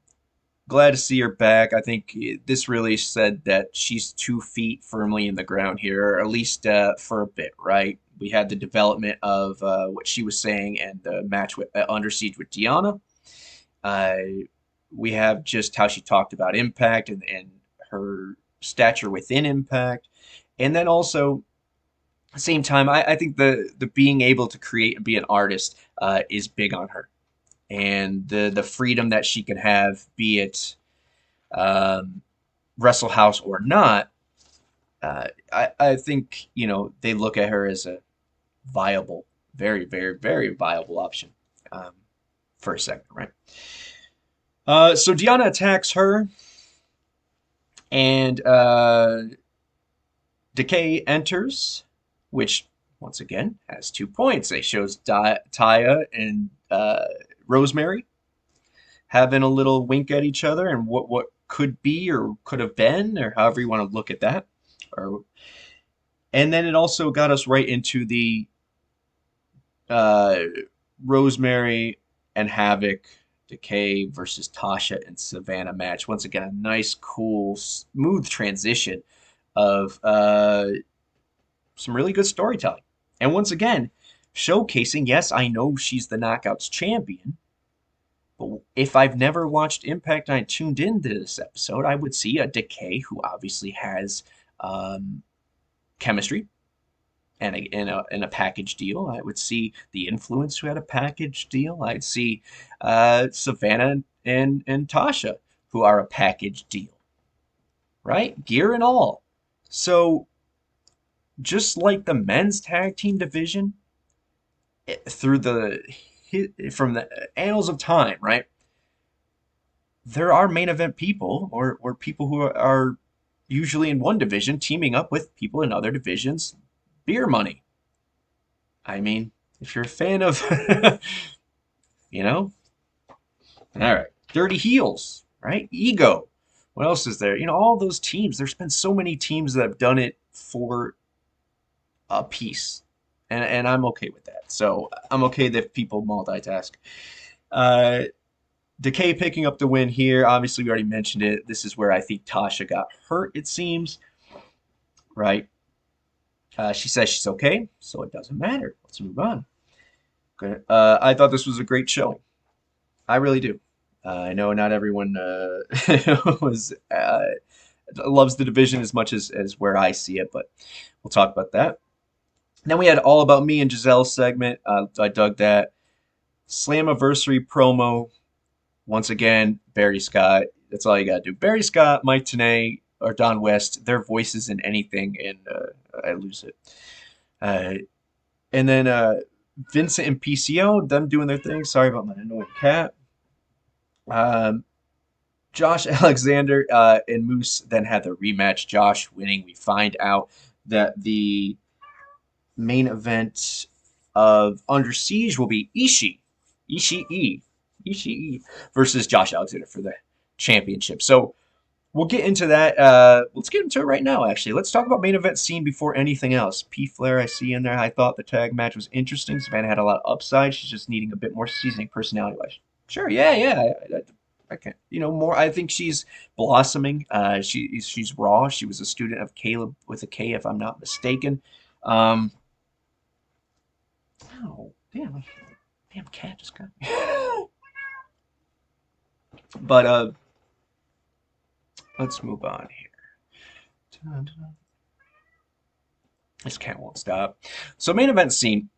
glad to see her back. I think this really said that she's 2 feet firmly in the ground here, or at least for a bit, right? We had the development of what she was saying and the match with Under Siege with Deonna. Uh, we have just how she talked about Impact and her stature within Impact. And then also, at the same time, I think the being able to create and be an artist is big on her. And the freedom that she can have, be it Wrestle House or not, I think, they look at her as a viable, very, very, very viable option for a second, right? So Deonna attacks her, and Decay enters, which once again has 2 points. It shows Taya and Rosemary having a little wink at each other and what could be or could have been, or however you want to look at that. And then it also got us right into the Rosemary and Havoc, Decay versus Tasha and Savannah match. Once again, a nice, cool, smooth transition of some really good storytelling. And once again, showcasing, yes, I know she's the Knockouts champion, but if I've never watched Impact and I tuned into this episode, I would see a Decay who obviously has chemistry and a package deal. I would see the Influence who had a package deal. I'd see Savannah and Tasha who are a package deal, right? Gear and all. So just like the men's tag team division, from the annals of time, right? There are main event people or people who are usually in one division teaming up with people in other divisions. Beer money. I mean, if you're a fan of, all right. Dirty Heels, right? Ego. What else is there? All those teams. There's been so many teams that have done it for a piece. And I'm okay with that. So I'm okay that people multitask. Decay picking up the win here. Obviously, we already mentioned it. This is where I think Tasha got hurt, it seems. Right? She says she's okay, so it doesn't matter. Let's move on. Okay. I thought this was a great showing. I really do. I know not everyone loves the division as much as where I see it, but we'll talk about that. Then we had All About Me and Gisele segment. I dug that. Slammiversary promo. Once again, Barry Scott. That's all you got to do. Barry Scott, Mike Tenay, or Don West, their voices in anything, and I lose it. And then Vincent and PCO, them doing their thing. Sorry about my annoying cat. Josh Alexander and Moose then had the rematch. Josh winning. We find out that the main event of Under Siege will be Ishii versus Josh Alexander for the championship. So we'll get into that. Let's get into it right now, actually. Let's talk about main event scene before anything else. P. Flair, I see in there. I thought the tag match was interesting. Savannah had a lot of upside. She's just needing a bit more seasoning personality-wise. Sure, yeah. I can't, more. I think she's blossoming. She's raw. She was a student of Caleb with a K, if I'm not mistaken. Oh, damn cat just got me. But let's move on here. This cat won't stop. So main event scene.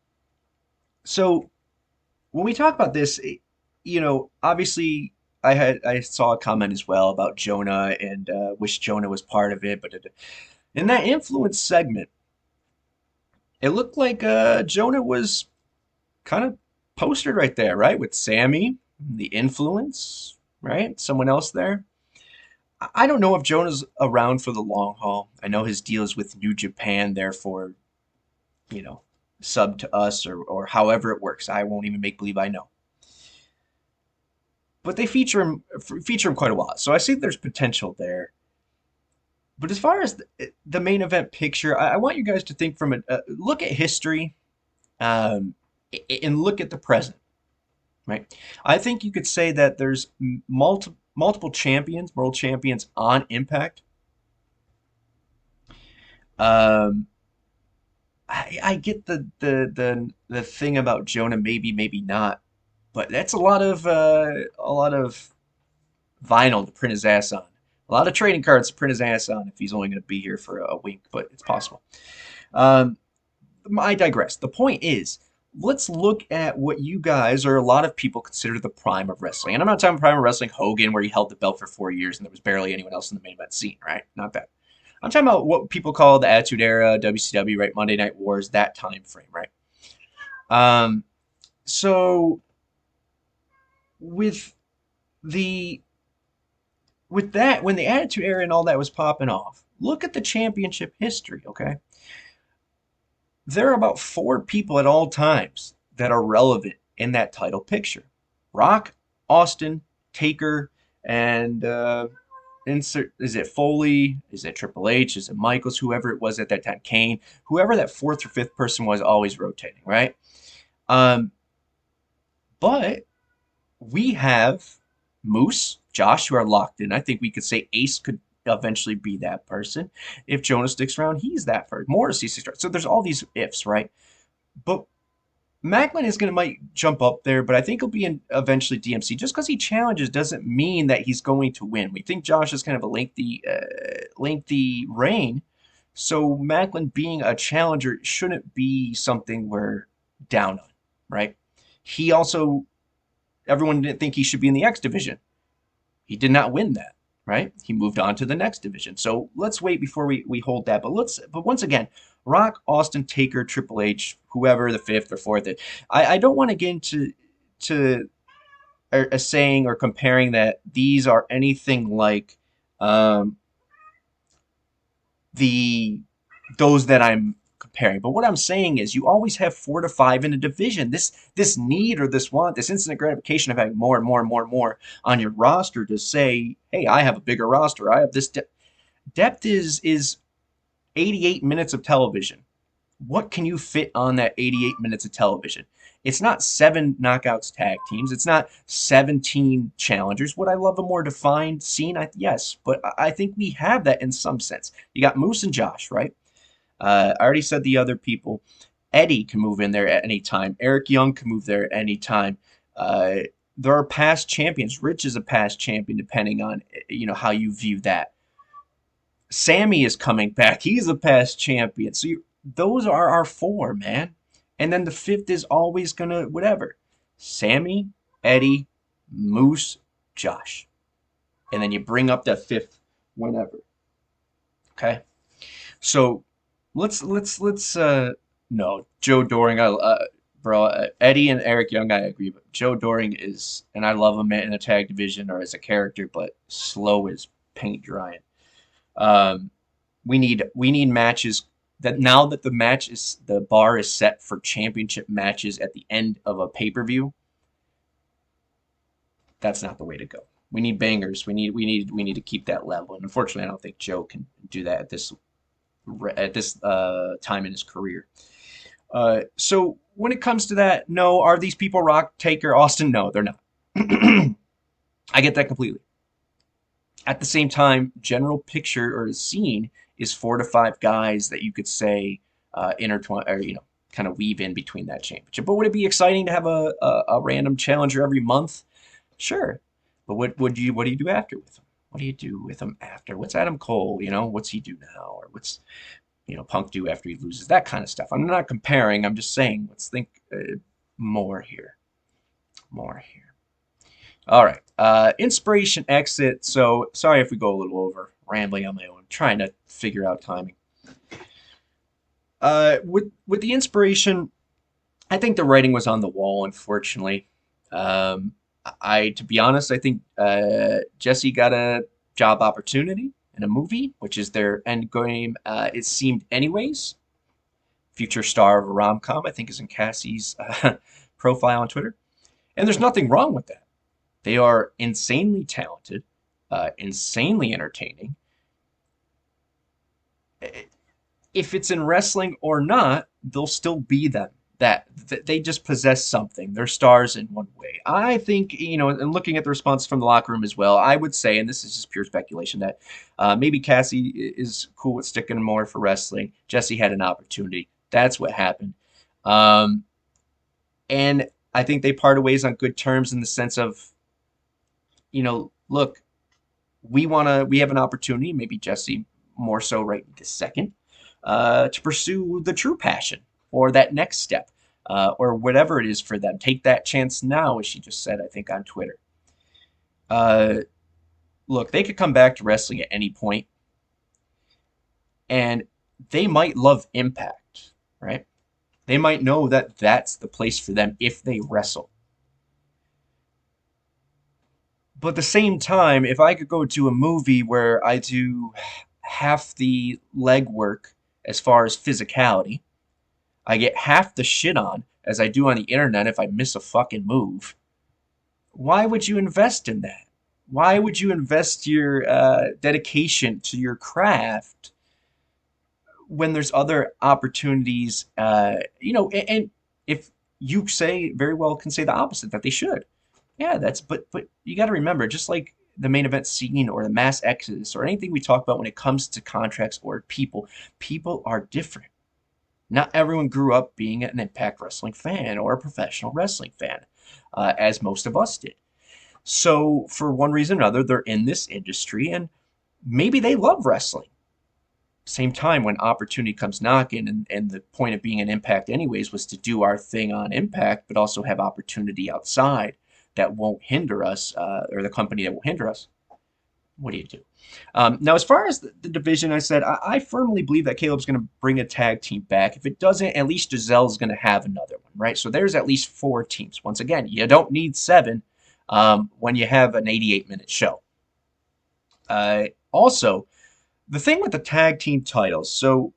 So when we talk about this, obviously I saw a comment as well about Jonah and wish Jonah was part of it. But in that Influence segment, it looked like Jonah was kind of posted right there, right? With Sammy, the Influence, right? Someone else there. I don't know if Jonah's around for the long haul. I know his deal is with New Japan, therefore, sub to us or however it works. I won't even make believe I know. But they feature him quite a lot, so I see there's potential there. But as far as the main event picture, I want you guys to think from a look at history and look at the present, right? I think you could say that there's multiple multiple champions, world champions on Impact. I get the thing about Jonah, maybe not, but that's a lot of vinyl to print his ass on. A lot of trading cards to print his ass on if he's only going to be here for a week, but it's possible. I digress. The point is, let's look at what you guys, or a lot of people, consider the prime of wrestling. And I'm not talking prime of wrestling Hogan, where he held the belt for 4 years and there was barely anyone else in the main event scene, right? Not that. I'm talking about what people call the Attitude Era, WCW, right? Monday Night Wars, that time frame, right? So with that, when the Attitude Era and all that was popping off, look at the championship history, okay? There are about 4 people at all times that are relevant in that title picture. Rock, Austin, Taker, and is it Foley? Is it Triple H? Is it Michaels? Whoever it was at that time, Kane, whoever that 4th or 5th person was, always rotating, right? But we have Moose, Josh, who are locked in. I think we could say Ace could eventually be that person. If Jonah sticks around, he's that person. Morrissey sticks around. So there's all these ifs, right? But Macklin is going to might jump up there, but I think he'll be in eventually DMC. Just because he challenges doesn't mean that he's going to win. We think Josh is kind of a lengthy reign, so Macklin being a challenger shouldn't be something we're down on, right? He also, everyone didn't think he should be in the X division. He did not win that, right? He moved on to the next division. So let's wait before we hold that. But once again, Rock, Austin, Taker, Triple H, whoever the 5th or 4th. I don't want to get into a saying or comparing that these are anything like those that I'm comparing. But what I'm saying is, you always have 4 to 5 in a division. This need or this want, this instant gratification of having more and more and more and more on your roster to say, hey, I have a bigger roster. I have this depth is 88 minutes of television. What can you fit on that 88 minutes of television? It's not 7 knockouts tag teams. It's not 17 challengers. Would I love a more defined scene? Yes, but I think we have that in some sense. You got Moose and Josh, right? I already said the other people. Eddie can move in there at any time. Eric Young can move there at any time. There are past champions. Rich is a past champion, depending on how you view that. Sammy is coming back. He's a past champion. So those are our 4, man. And then the 5th is always going to whatever. Sammy, Eddie, Moose, Josh. And then you bring up that 5th whenever. Okay? So let's no, Joe Doring, Eddie and Eric Young, I agree, but Joe Doring is, and I love him in the tag division or as a character, but slow as paint drying. We need matches that, now that the bar is set for championship matches at the end of a pay-per-view. That's not the way to go. We need bangers. We need to keep that level. And unfortunately, I don't think Joe can do that at this time in his career. So when it comes to that, no, are these people Rock, Taker, Austin? No, they're not. I get that completely. At the same time, general picture or scene is 4 to 5 guys that you could say intertwine, or kind of weave in between that championship. But would it be exciting to have a random challenger every month? Sure. But what do you do after with him? What do you do with him after? What's Adam Cole? What's he do now? Or what's Punk do after he loses? That kind of stuff. I'm not comparing. I'm just saying, let's think more here. All right. Inspiration exit. So sorry if we go a little over, rambling on my own, trying to figure out timing. With the Inspiration, I think the writing was on the wall, unfortunately. To be honest, I think Jesse got a job opportunity in a movie, which is their end game, it seemed anyways. Future star of a rom-com, I think, is in Cassie's profile on Twitter. And there's nothing wrong with that. They are insanely talented, insanely entertaining. If it's in wrestling or not, they'll still be them. that they just possess something. They're stars in one way. I think, and looking at the response from the locker room as well, I would say, and this is just pure speculation, that maybe Cassie is cool with sticking more for wrestling. Jesse had an opportunity. That's what happened. And I think they parted ways on good terms in the sense of, look, we have an opportunity, maybe Jesse more so right this second, to pursue the true passion or that next step, or whatever it is for them. Take that chance now, as she just said, I think, on Twitter. Look, they could come back to wrestling at any point, and they might love Impact, right? They might know that that's the place for them if they wrestle. But at the same time, if I could go to a movie where I do half the legwork as far as physicality, I get half the shit on as I do on the internet if I miss a fucking move, why would you invest in that? Why would you invest your dedication to your craft when there's other opportunities? And if you say very well can say the opposite, that they should. Yeah, but you got to remember, just like the main event scene or the mass exodus or anything we talk about when it comes to contracts or people are different. Not everyone grew up being an Impact Wrestling fan or a professional wrestling fan, as most of us did. So for one reason or another, they're in this industry and maybe they love wrestling. Same time, when opportunity comes knocking, and the point of being an Impact anyways was to do our thing on Impact, but also have opportunity outside that won't hinder us, or the company that will hinder us. What do you do? Now, as far as the division, I said, I firmly believe that Caleb's going to bring a tag team back. If it doesn't, at least Gisele's going to have another one, right? So there's at least 4 teams. Once again, you don't need 7 when you have an 88-minute show. Also, the thing with the tag team titles, so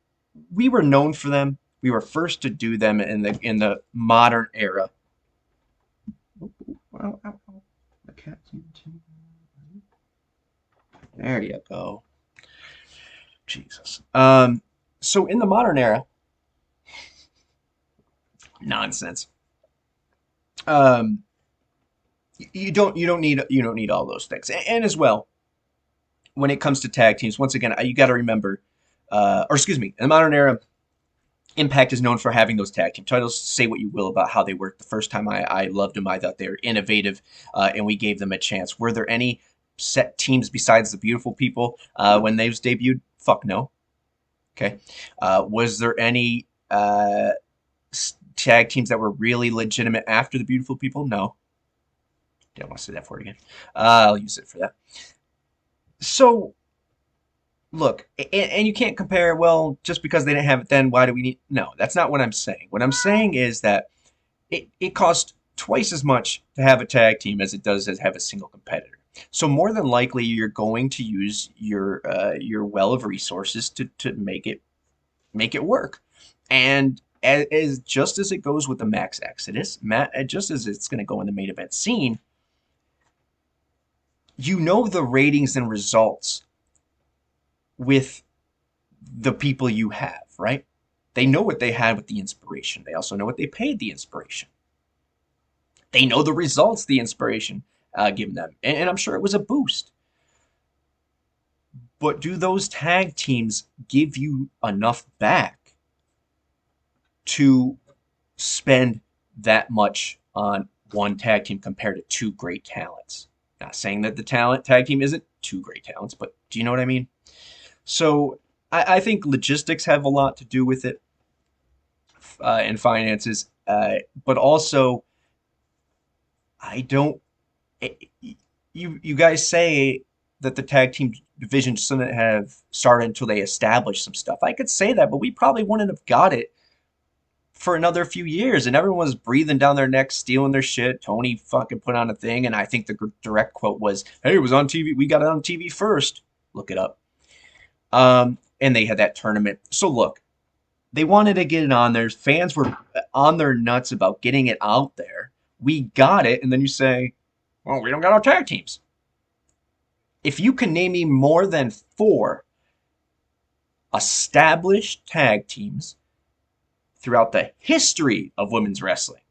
we were known for them. We were first to do them in the modern era. The cat team. There you go. Jesus. So in the modern era, nonsense. You don't need all those things. And as well, when it comes to tag teams, once again, you got to remember, in the modern era, Impact is known for having those tag team titles. Say what you will about how they worked. The first time I loved them, I thought they were innovative, and we gave them a chance. Were there any set teams besides the Beautiful People when they was debuted? Fuck no. Okay. Was there any tag teams that were really legitimate after the Beautiful People? No. Don't want to say that for it again. I'll use it for that. So, look, and you can't compare, well, just because they didn't have it then, why do we need... No, that's not what I'm saying. What I'm saying is that it costs twice as much to have a tag team as it does to have a single competitor. So more than likely, you're going to use your well of resources to make it work. And just as it goes with the Max Exodus, just as it's going to go in the main event scene, you know the ratings and results with the people you have, right? They know what they had with the Inspiration. They also know what they paid the Inspiration. They know the results the Inspiration given them. And I'm sure it was a boost. But do those tag teams give you enough back to spend that much on one tag team compared to 2 great talents? Not saying that the tag team isn't 2 great talents, but do you know what I mean? So I think logistics have a lot to do with it, and finances, but also you guys say that the tag team division shouldn't have started until they established some stuff. I could say that, but we probably wouldn't have got it for another few years, and everyone was breathing down their necks, stealing their shit. Tony fucking put on a thing, and I think the direct quote was, "Hey, it was on TV. We got it on TV first. Look it up." And they had that tournament. So look, they wanted to get it on there. Fans were on their nuts about getting it out there. We got it, and then you say, "Well, we don't got our tag teams." If you can name me more than 4 established tag teams throughout the history of women's wrestling?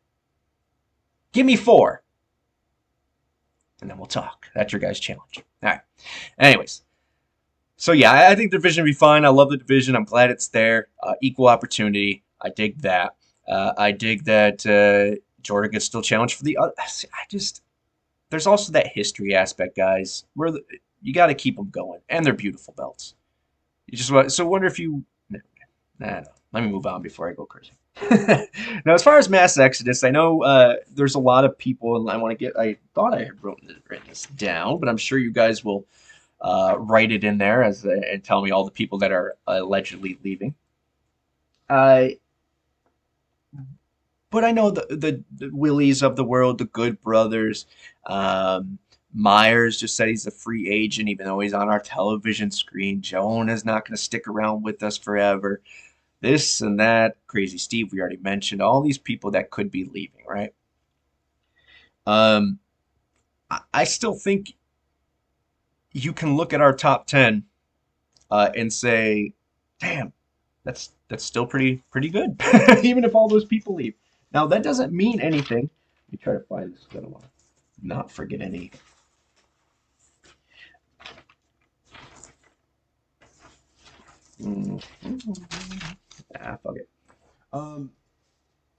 Give me 4. And then we'll talk. That's your guys' challenge. All right. Anyways. So yeah, I think the division will be fine. I love the division. I'm glad it's there. Equal opportunity. I dig that. I dig that Jordan gets still challenged for the other. There's also that history aspect, guys. You got to keep them going. And they're beautiful belts. Wonder if you... Nah. Let me move on before I go crazy. Now, as far as mass exodus, I know there's a lot of people, and I thought I had written this down, but I'm sure you guys will write it in there and tell me all the people that are allegedly leaving. But I know the Willies of the world, the Good Brothers. Myers just said he's a free agent, even though he's on our television screen. Jonah's not going to stick around with us forever. This and that. Crazy Steve, we already mentioned. All these people that could be leaving, right? I still think you can look at our top 10 and say, damn, that's still pretty good, even if all those people leave. Now, that doesn't mean anything. Let me try to find this. I don't want to not forget any. Fuck it.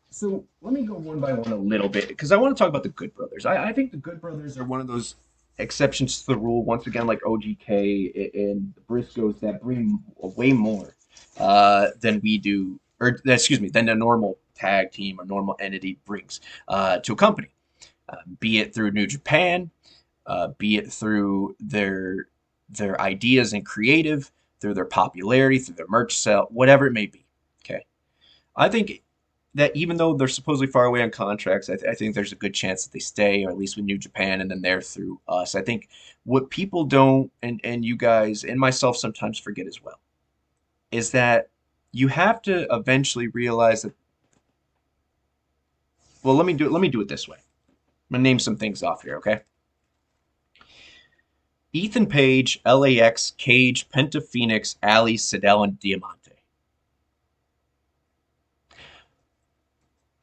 So let me go one by one a little bit, because I want to talk about the Good Brothers. I think the Good Brothers are one of those exceptions to the rule, once again, like OGK and the Briscoes, that bring way more than we do, than a normal tag team or normal entity brings to a company. Be it through New Japan, be it through their ideas and creative, through their popularity, through their merch sale, whatever it may be. Okay, I think that even though they're supposedly far away on contracts, I think there's a good chance that they stay, or at least with New Japan, and then they're through us. I think what people don't, and you guys and myself sometimes forget as well, is that you have to eventually realize that. Well, let me do it this way. I'm gonna name some things off here, okay? Ethan Page, LAX, Cage, Penta Phoenix, Ali, Sydal, and Diamante.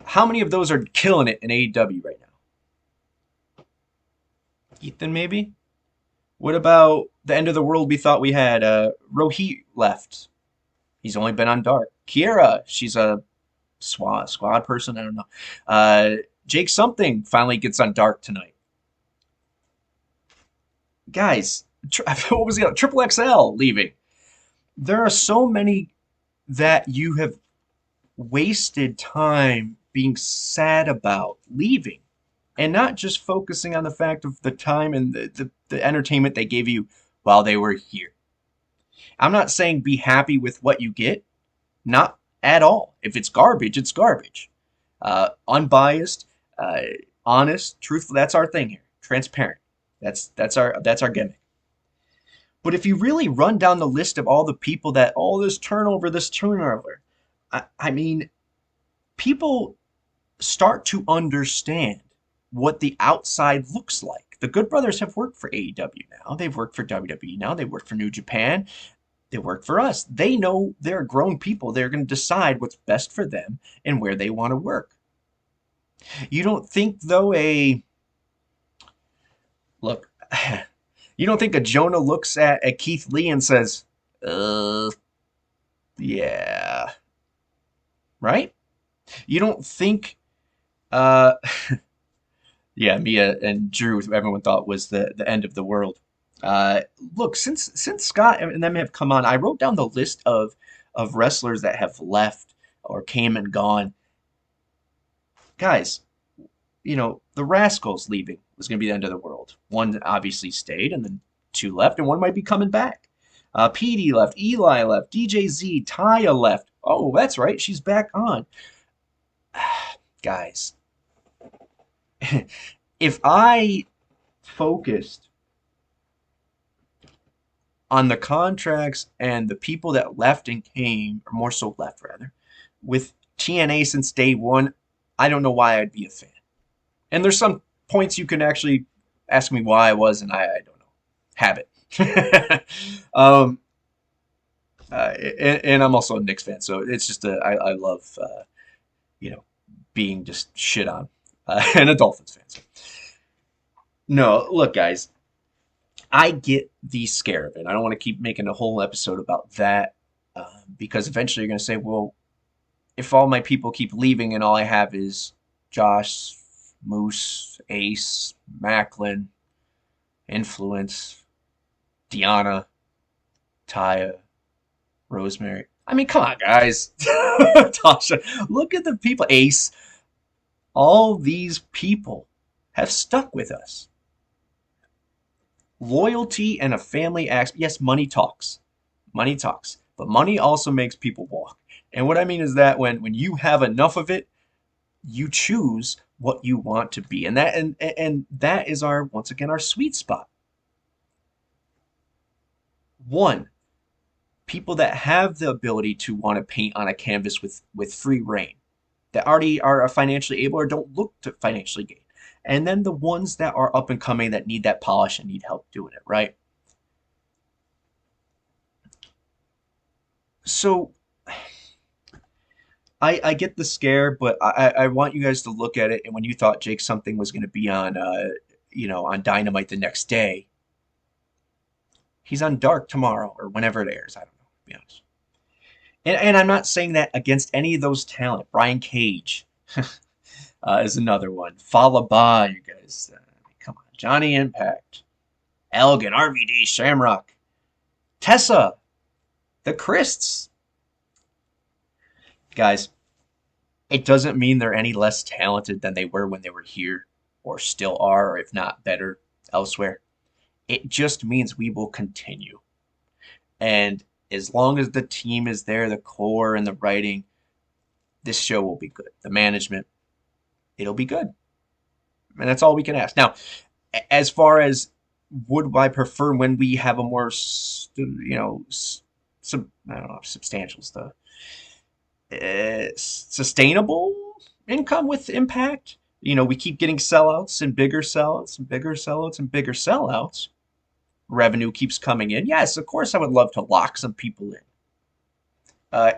How many of those are killing it in AEW right now? Ethan, maybe? What about the end of the world we thought we had? Rohit left. He's only been on Dark. Kiera, she's a squad person, I don't know. Jake Something finally gets on Dark tonight. Guys, what was the Triple XL leaving? There are so many that you have wasted time being sad about leaving, and not just focusing on the fact of the time and the entertainment they gave you while they were here. I'm not saying be happy with what you get. Not at all. If it's garbage, it's garbage. Unbiased, honest, truthful. That's our thing here. Transparent. That's our gimmick. But if you really run down the list of all the people that all this turnover, I mean, people start to understand what the outside looks like. The Good Brothers have worked for AEW now. They've worked for WWE now. They work for New Japan. They work for us. They know they're grown people. They're going to decide what's best for them and where they want to work. You don't think, though, you don't think a Jonah looks at Keith Lee and says, yeah. Right? You don't think, yeah, Mia and Drew, everyone thought was the end of the world. Look, since Scott and them have come on, I wrote down the list of wrestlers that have left or came and gone. Guys, the Rascals leaving was going to be the end of the world. One obviously stayed, and then 2 left, and one might be coming back. PD left, Eli left, DJZ, Taya left. Oh, that's right, she's back on. Guys, if I focused on the contracts and the people that left and came, or more so left rather, with TNA since day one, I don't know why I'd be a fan. And there's some points you can actually ask me why I was, and I don't know. Habit. And I'm also a Knicks fan, so it's just I love being just shit on, and a Dolphins fan. So. No, look, guys, I get the scare of it. I don't want to keep making a whole episode about that because eventually you're going to say, well, if all my people keep leaving and all I have is Josh, Moose, Ace, Macklin, Influence, Deonna, Taya, Rosemary. I mean, come on, guys. Tasha, look at the people. Ace. All these people have stuck with us. Loyalty and a family aspect. Yes, money talks. Money talks. But money also makes people walk. And what I mean is that when you have enough of it, you choose what you want to be. And that is our, once again, our sweet spot. One, people that have the ability to want to paint on a canvas with free reign, that already are financially able or don't look to financially gain. And then the ones that are up and coming that need that polish and need help doing it, right? So I get the scare, but I want you guys to look at it. And when you thought Jake something was going to be on, on Dynamite the next day, he's on Dark tomorrow or whenever it airs. I don't know, to be honest. And I'm not saying that against any of those talent. Brian Cage is another one. Falaba, you guys. Come on. Johnny Impact. Elgin, RVD, Shamrock. Tessa. The Christs. Guys, it doesn't mean they're any less talented than they were when they were here, or still are, or if not better elsewhere. It just means we will continue. And as long as the team is there, the core and the writing, this show will be good. The management, it'll be good. And that's all we can ask. Now, as far as would I prefer when we have a more, substantial stuff. Sustainable income with Impact. We keep getting sellouts and bigger sellouts and bigger sellouts and bigger sellouts. Revenue keeps coming in. Yes, of course I would love to lock some people in.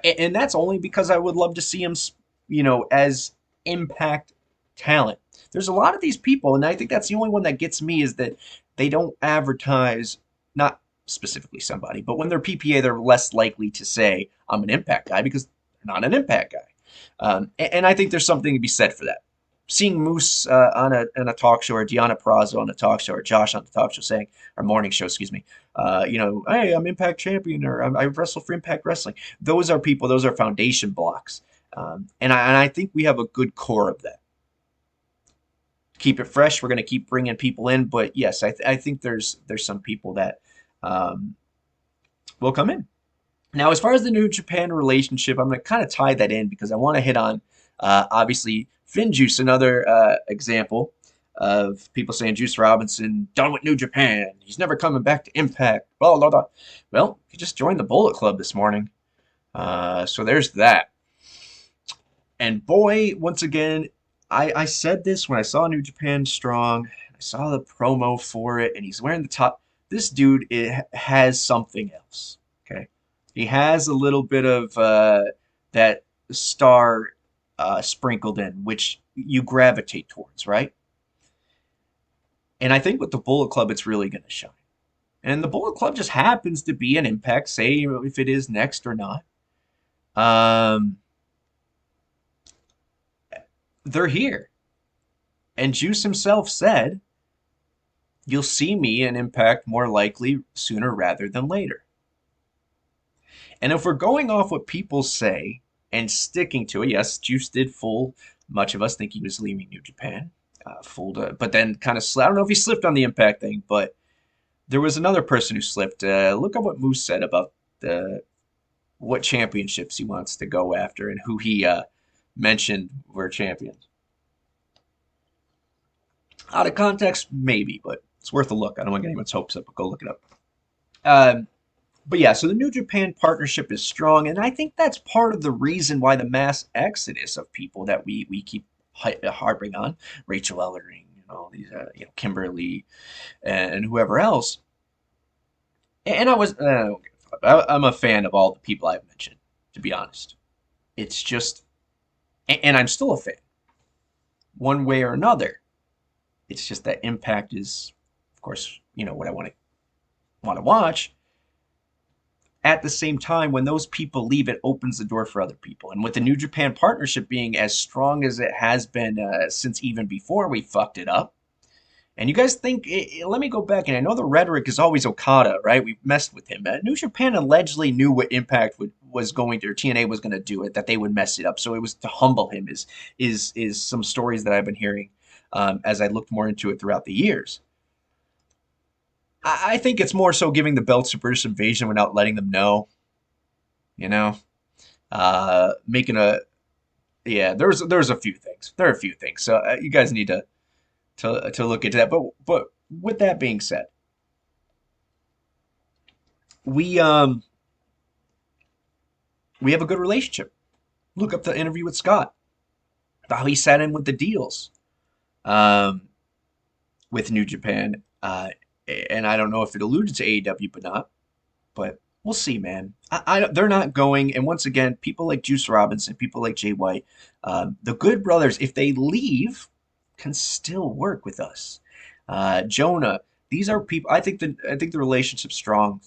And that's only because I would love to see them, as Impact talent. There's a lot of these people, and I think that's the only one that gets me, is that they don't advertise, not specifically somebody, but when they're PPA, they're less likely to say, I'm an Impact guy, because they're not an Impact guy. And I think there's something to be said for that. Seeing Moose on a talk show, or Deonna Purrazzo on a talk show, or Josh on the talk show saying, or morning show, excuse me, hey, I'm Impact champion, or I wrestle for Impact Wrestling. Those are people, those are foundation blocks. And I think we have a good core of that. Keep it fresh. We're going to keep bringing people in. But yes, I think there's some people that will come in. Now, as far as the New Japan relationship, I'm going to kind of tie that in because I want to hit on, obviously, Finn Juice, another example of people saying Juice Robinson done with New Japan. He's never coming back to Impact. Blah, blah, blah. Well, he just joined the Bullet Club this morning. So there's that. And boy, once again, I said this when I saw New Japan Strong. I saw the promo for it, and he's wearing the top. This dude has something else. Okay, he has a little bit of that star sprinkled in, which you gravitate towards, right? And I think with the Bullet Club, it's really going to shine. And the Bullet Club just happens to be an Impact, say if it is next or not. They're here. And Juice himself said, you'll see me in Impact more likely sooner rather than later. And if we're going off what people say and sticking to it, yes, Juice did fool much of us think he was leaving New Japan. But then kind of I don't know if he slipped on the Impact thing, but there was another person who slipped. Look at what Moose said about what championships he wants to go after and who he mentioned were champions. Out of context, maybe, but it's worth a look. I don't want to get anyone's hopes up, but go look it up. But yeah, so the New Japan partnership is strong, and I think that's part of the reason why the mass exodus of people that we keep harping on, Rachel Ellering, all these, Kimberly, and whoever else. And I'm a fan of all the people I've mentioned, to be honest. It's just And I'm still a fan, one way or another. It's just that Impact is, of course, what I want to watch. At the same time, when those people leave, it opens the door for other people. And with the New Japan partnership being as strong as it has been since even before we fucked it up, and you guys think, let me go back, and I know the rhetoric is always Okada, right? We've messed with him. New Japan allegedly knew what Impact was going to, or TNA was going to do it, that they would mess it up. So it was to humble him, is some stories that I've been hearing as I looked more into it throughout the years. I think it's more so giving the belts to British Invasion without letting them know, making a, there's a few things. There are a few things. So you guys need to look into that. But with that being said, we have a good relationship. Look up the interview with Scott, how he sat in with the deals with New Japan. And I don't know if it alluded to AEW, but we'll see, man. They're not going. And once again, people like Juice Robinson, people like Jay White, the Good Brothers, if they leave, can still work with us. Jonah, these are people. I think the relationship's strong.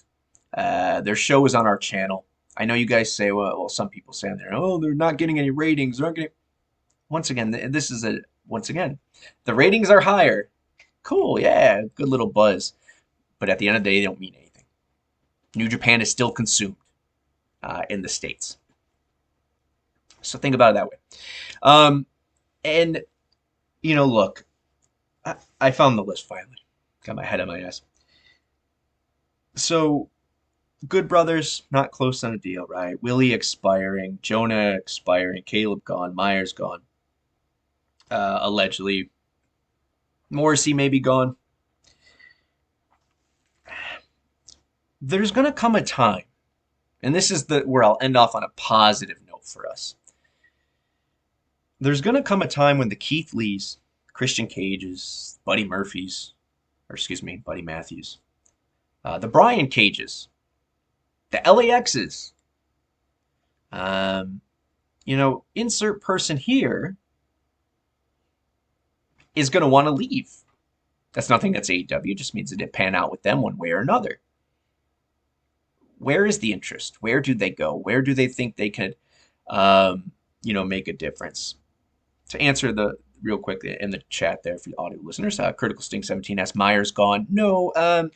Their show is on our channel. I know you guys say, well, some people say on there, oh, they're not getting any ratings. They're not getting. Once again, the ratings are higher. Cool, yeah, good little buzz. But at the end of the day, they don't mean anything. New Japan is still consumed in the States. So think about it that way. And, look, I found the list finally. Got my head on my ass. So, Good Brothers, not close on a deal, right? Willie expiring, Jonah expiring, Caleb gone, Myers gone. Allegedly. Morrissey may be gone. There's going to come a time, and this is where I'll end off on a positive note for us. There's going to come a time when the Keith Lees, Christian Cages, Buddy Matthews, the Brian Cages, the LAXs, insert person here, is going to want to leave. That's nothing that's AEW. It just means it didn't pan out with them one way or another. Where is the interest? Where do they go? Where do they think they could, make a difference? To answer real quick in the chat there for the audio listeners, Critical Sting 17 asks, Myers gone? No,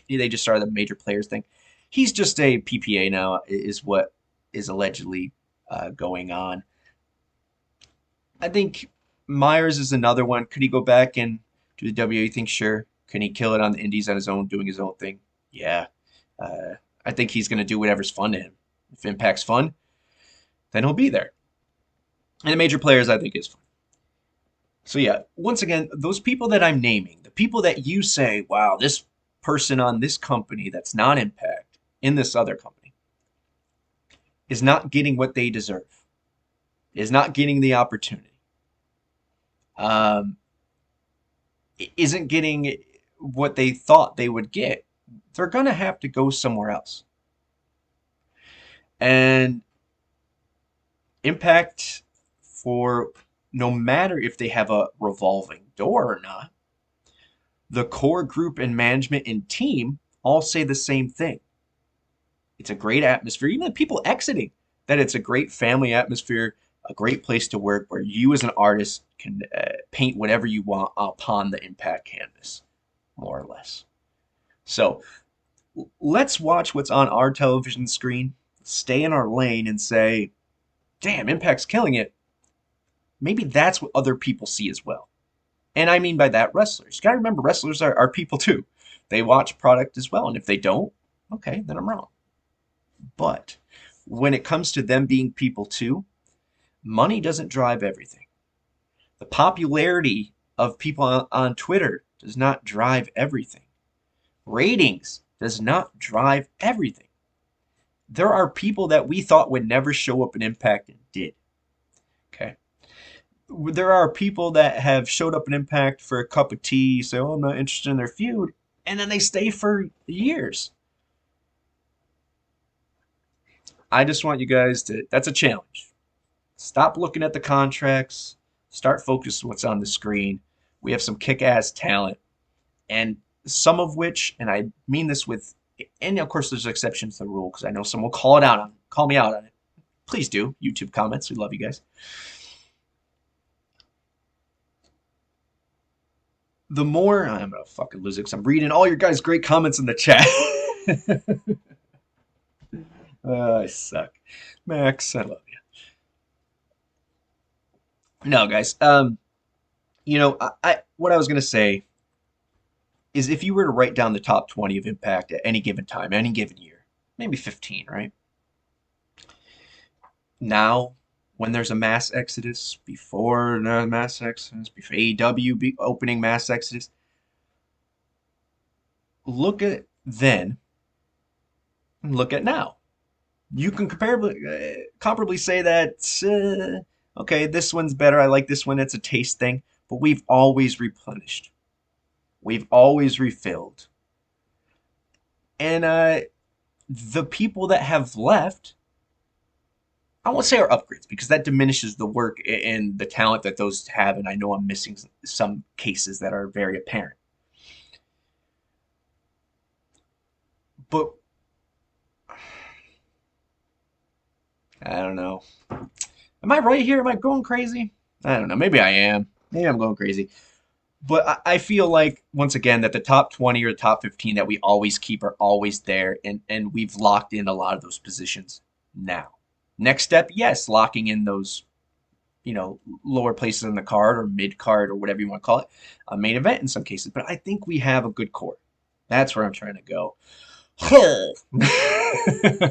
they just started the major players thing. He's just a PPA now, is what is allegedly going on. I think Myers is another one. Could he go back and do the WWE thing? Sure. Can he kill it on the indies on his own, doing his own thing? Yeah. I think he's going to do whatever's fun to him. If Impact's fun, then he'll be there. And the major players, I think, is fun. So yeah, once again, those people that I'm naming, the people that you say, wow, this person on this company that's not Impact in this other company is not getting what they deserve, is not getting the opportunity. Isn't getting what they thought they would get, they're going to have to go somewhere else. And Impact, for no matter if they have a revolving door or not, the core group and management and team all say the same thing. It's a great atmosphere. Even the people exiting, that it's a great family atmosphere, a great place to work where you as an artist can paint whatever you want upon the Impact canvas, more or less. So let's watch what's on our television screen, stay in our lane and say, damn, Impact's killing it. Maybe that's what other people see as well. And I mean by that, wrestlers. You got to remember, wrestlers are people too. They watch product as well. And if they don't, okay, then I'm wrong. But when it comes to them being people too, money doesn't drive everything. The popularity of people on Twitter does not drive everything. Ratings does not drive everything. There are people that we thought would never show up in Impact and did. Okay. There are people that have showed up in Impact for a cup of tea, say, oh, I'm not interested in their feud, and then they stay for years. I just want you guys to, that's a challenge. Stop looking at the contracts. Start focusing on what's on the screen. We have some kick-ass talent, and some of which, and I mean this with, and of course there's exceptions to the rule because I know someone will call me out on it. Please do. YouTube comments. We love you guys. The more, I'm going to fucking lose it because I'm reading all your guys' great comments in the chat. I suck. Max, I love you. No, guys. You know, what I was going to say is if you were to write down the top 20 of Impact at any given time, any given year, maybe 15, right? Now, when there's a mass exodus, before the mass exodus, before AEW opening mass exodus, look at then and look at now. You can comparably say that, okay, this one's better. I like this one. It's a taste thing. But we've always replenished. We've always refilled. And the people that have left, I won't say are upgrades because that diminishes the work and the talent that those have. And I know I'm missing some cases that are very apparent. But I don't know. Am I right here? Am I going crazy? I don't know. Maybe I am. Maybe I'm going crazy. But I feel like, once again, that the top 20 or the top 15 that we always keep are always there. And we've locked in a lot of those positions now. Next step, yes, locking in those, lower places in the card or mid-card or whatever you want to call it. A main event in some cases. But I think we have a good core. That's where I'm trying to go.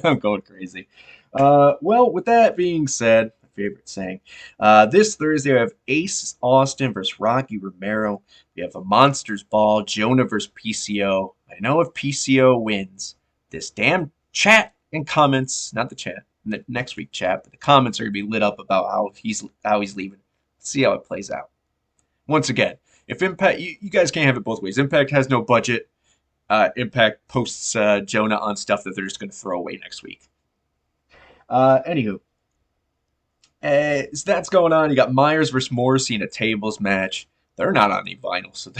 I'm going crazy. Well, with that being said, my favorite saying, this Thursday we have Ace Austin versus Rocky Romero. We have a Monsters Ball, Jonah versus PCO. I know if PCO wins, this damn chat and comments, not the chat, the next week chat, but the comments are going to be lit up about how he's leaving. Let's see how it plays out. Once again, if Impact, you guys can't have it both ways. Impact has no budget. Impact posts Jonah on stuff that they're just going to throw away next week. Anywho, so that's going on. You got Myers versus Morrissey in a tables match. They're not on any vinyl, so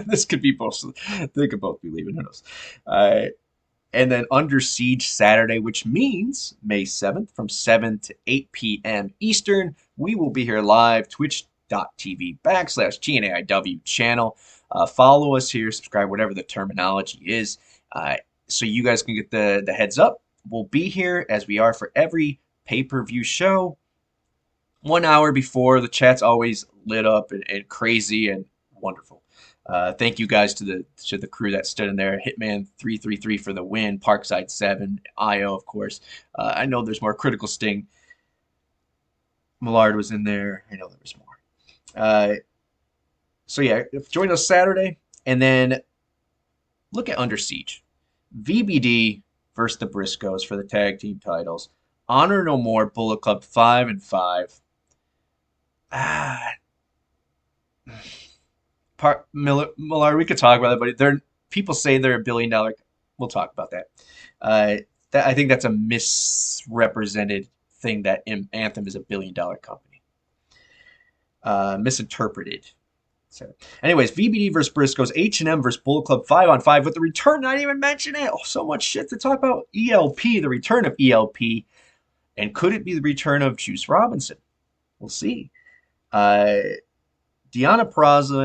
this could be both. They could both be leaving. Who knows? And then Under Siege Saturday, which means May 7th from 7 to 8 p.m. Eastern. We will be here live, twitch.tv/TNAIW channel. Follow us here, subscribe, whatever the terminology is, so you guys can get the heads up. We'll be here as we are for every pay-per-view show. 1 hour before. The chat's always lit up and crazy and wonderful. Thank you guys to the crew that stood in there. Hitman 333 for the win. Parkside 7. IO, of course. I know there's more. Critical Sting. Millard was in there. I know there was more. So yeah, join us Saturday. And then look at Under Siege. VBD versus the Briscoes for the tag team titles. Honor No More, Bullet Club 5-5. Millard, we could talk about it, but people say they're $1 billion. We'll talk about that. I think that's a misrepresented thing that Anthem is $1 billion company. Misinterpreted. So, anyways, VBD versus Briscoes, H&M versus Bullet Club 5-5 with the return. Not even mention it. Oh, so much shit to talk about. ELP, the return of ELP, and could it be the return of Juice Robinson? We'll see. Deonna Purrazzo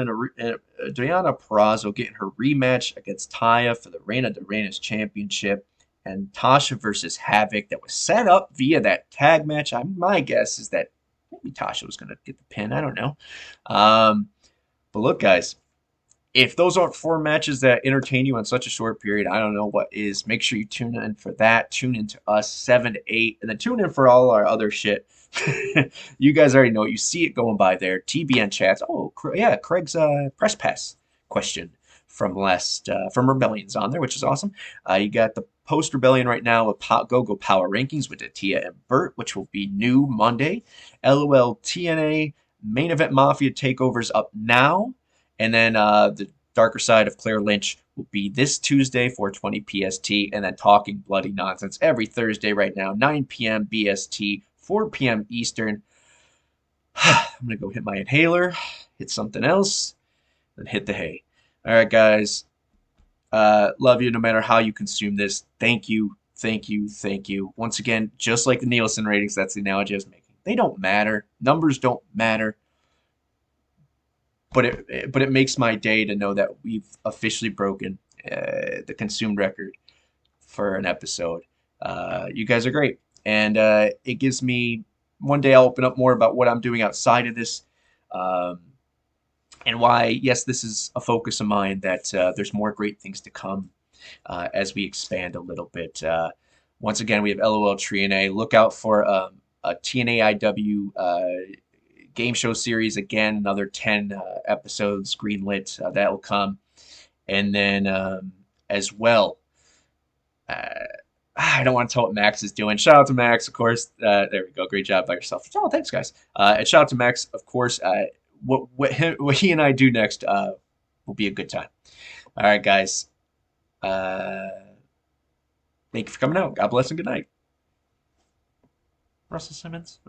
getting her rematch against Taya for the Reina de Reinas Championship, and Tasha versus Havoc that was set up via that tag match. My guess is that maybe Tasha was going to get the pin. I don't know. But look, guys, if those aren't 4 matches that entertain you on such a short period, I don't know what is. Make sure you tune in for that. Tune in to us 7 to 8, and then tune in for all our other shit. You guys already know it. You see it going by there. TBN chats. Oh, yeah, Craig's press pass question from Rebellion's on there, which is awesome. You got the post Rebellion right now with GoGoPowerRankings with Datila and Burt, which will be new Monday. LOL TNA Main Event Mafia takeovers up now. And then the darker side of Claire Lynch will be this Tuesday, 4:20 PST. And then Talking Bloody Nonsense every Thursday right now, 9 p.m. BST, 4 p.m. Eastern. I'm going to go hit my inhaler, hit something else, then hit the hay. All right, guys. Love you no matter how you consume this. Thank you, thank you, thank you. Once again, just like the Nielsen ratings, that's the analogy I was making. They don't matter. Numbers don't matter. But it makes my day to know that we've officially broken the consumed record for an episode. You guys are great. And it gives me, one day I'll open up more about what I'm doing outside of this. And why, yes, this is a focus of mine, that there's more great things to come as we expand a little bit. Once again, we have LOL TNA. Look out for a TNAIW game show series. Again, another 10 episodes greenlit. That will come. And then as well, I don't want to tell what Max is doing. Shout out to Max, of course. There we go. Great job by yourself. Oh, thanks, guys. And shout out to Max, of course. What he and I do next will be a good time. All right, guys. Thank you for coming out. God bless and good night. Russell Simmons.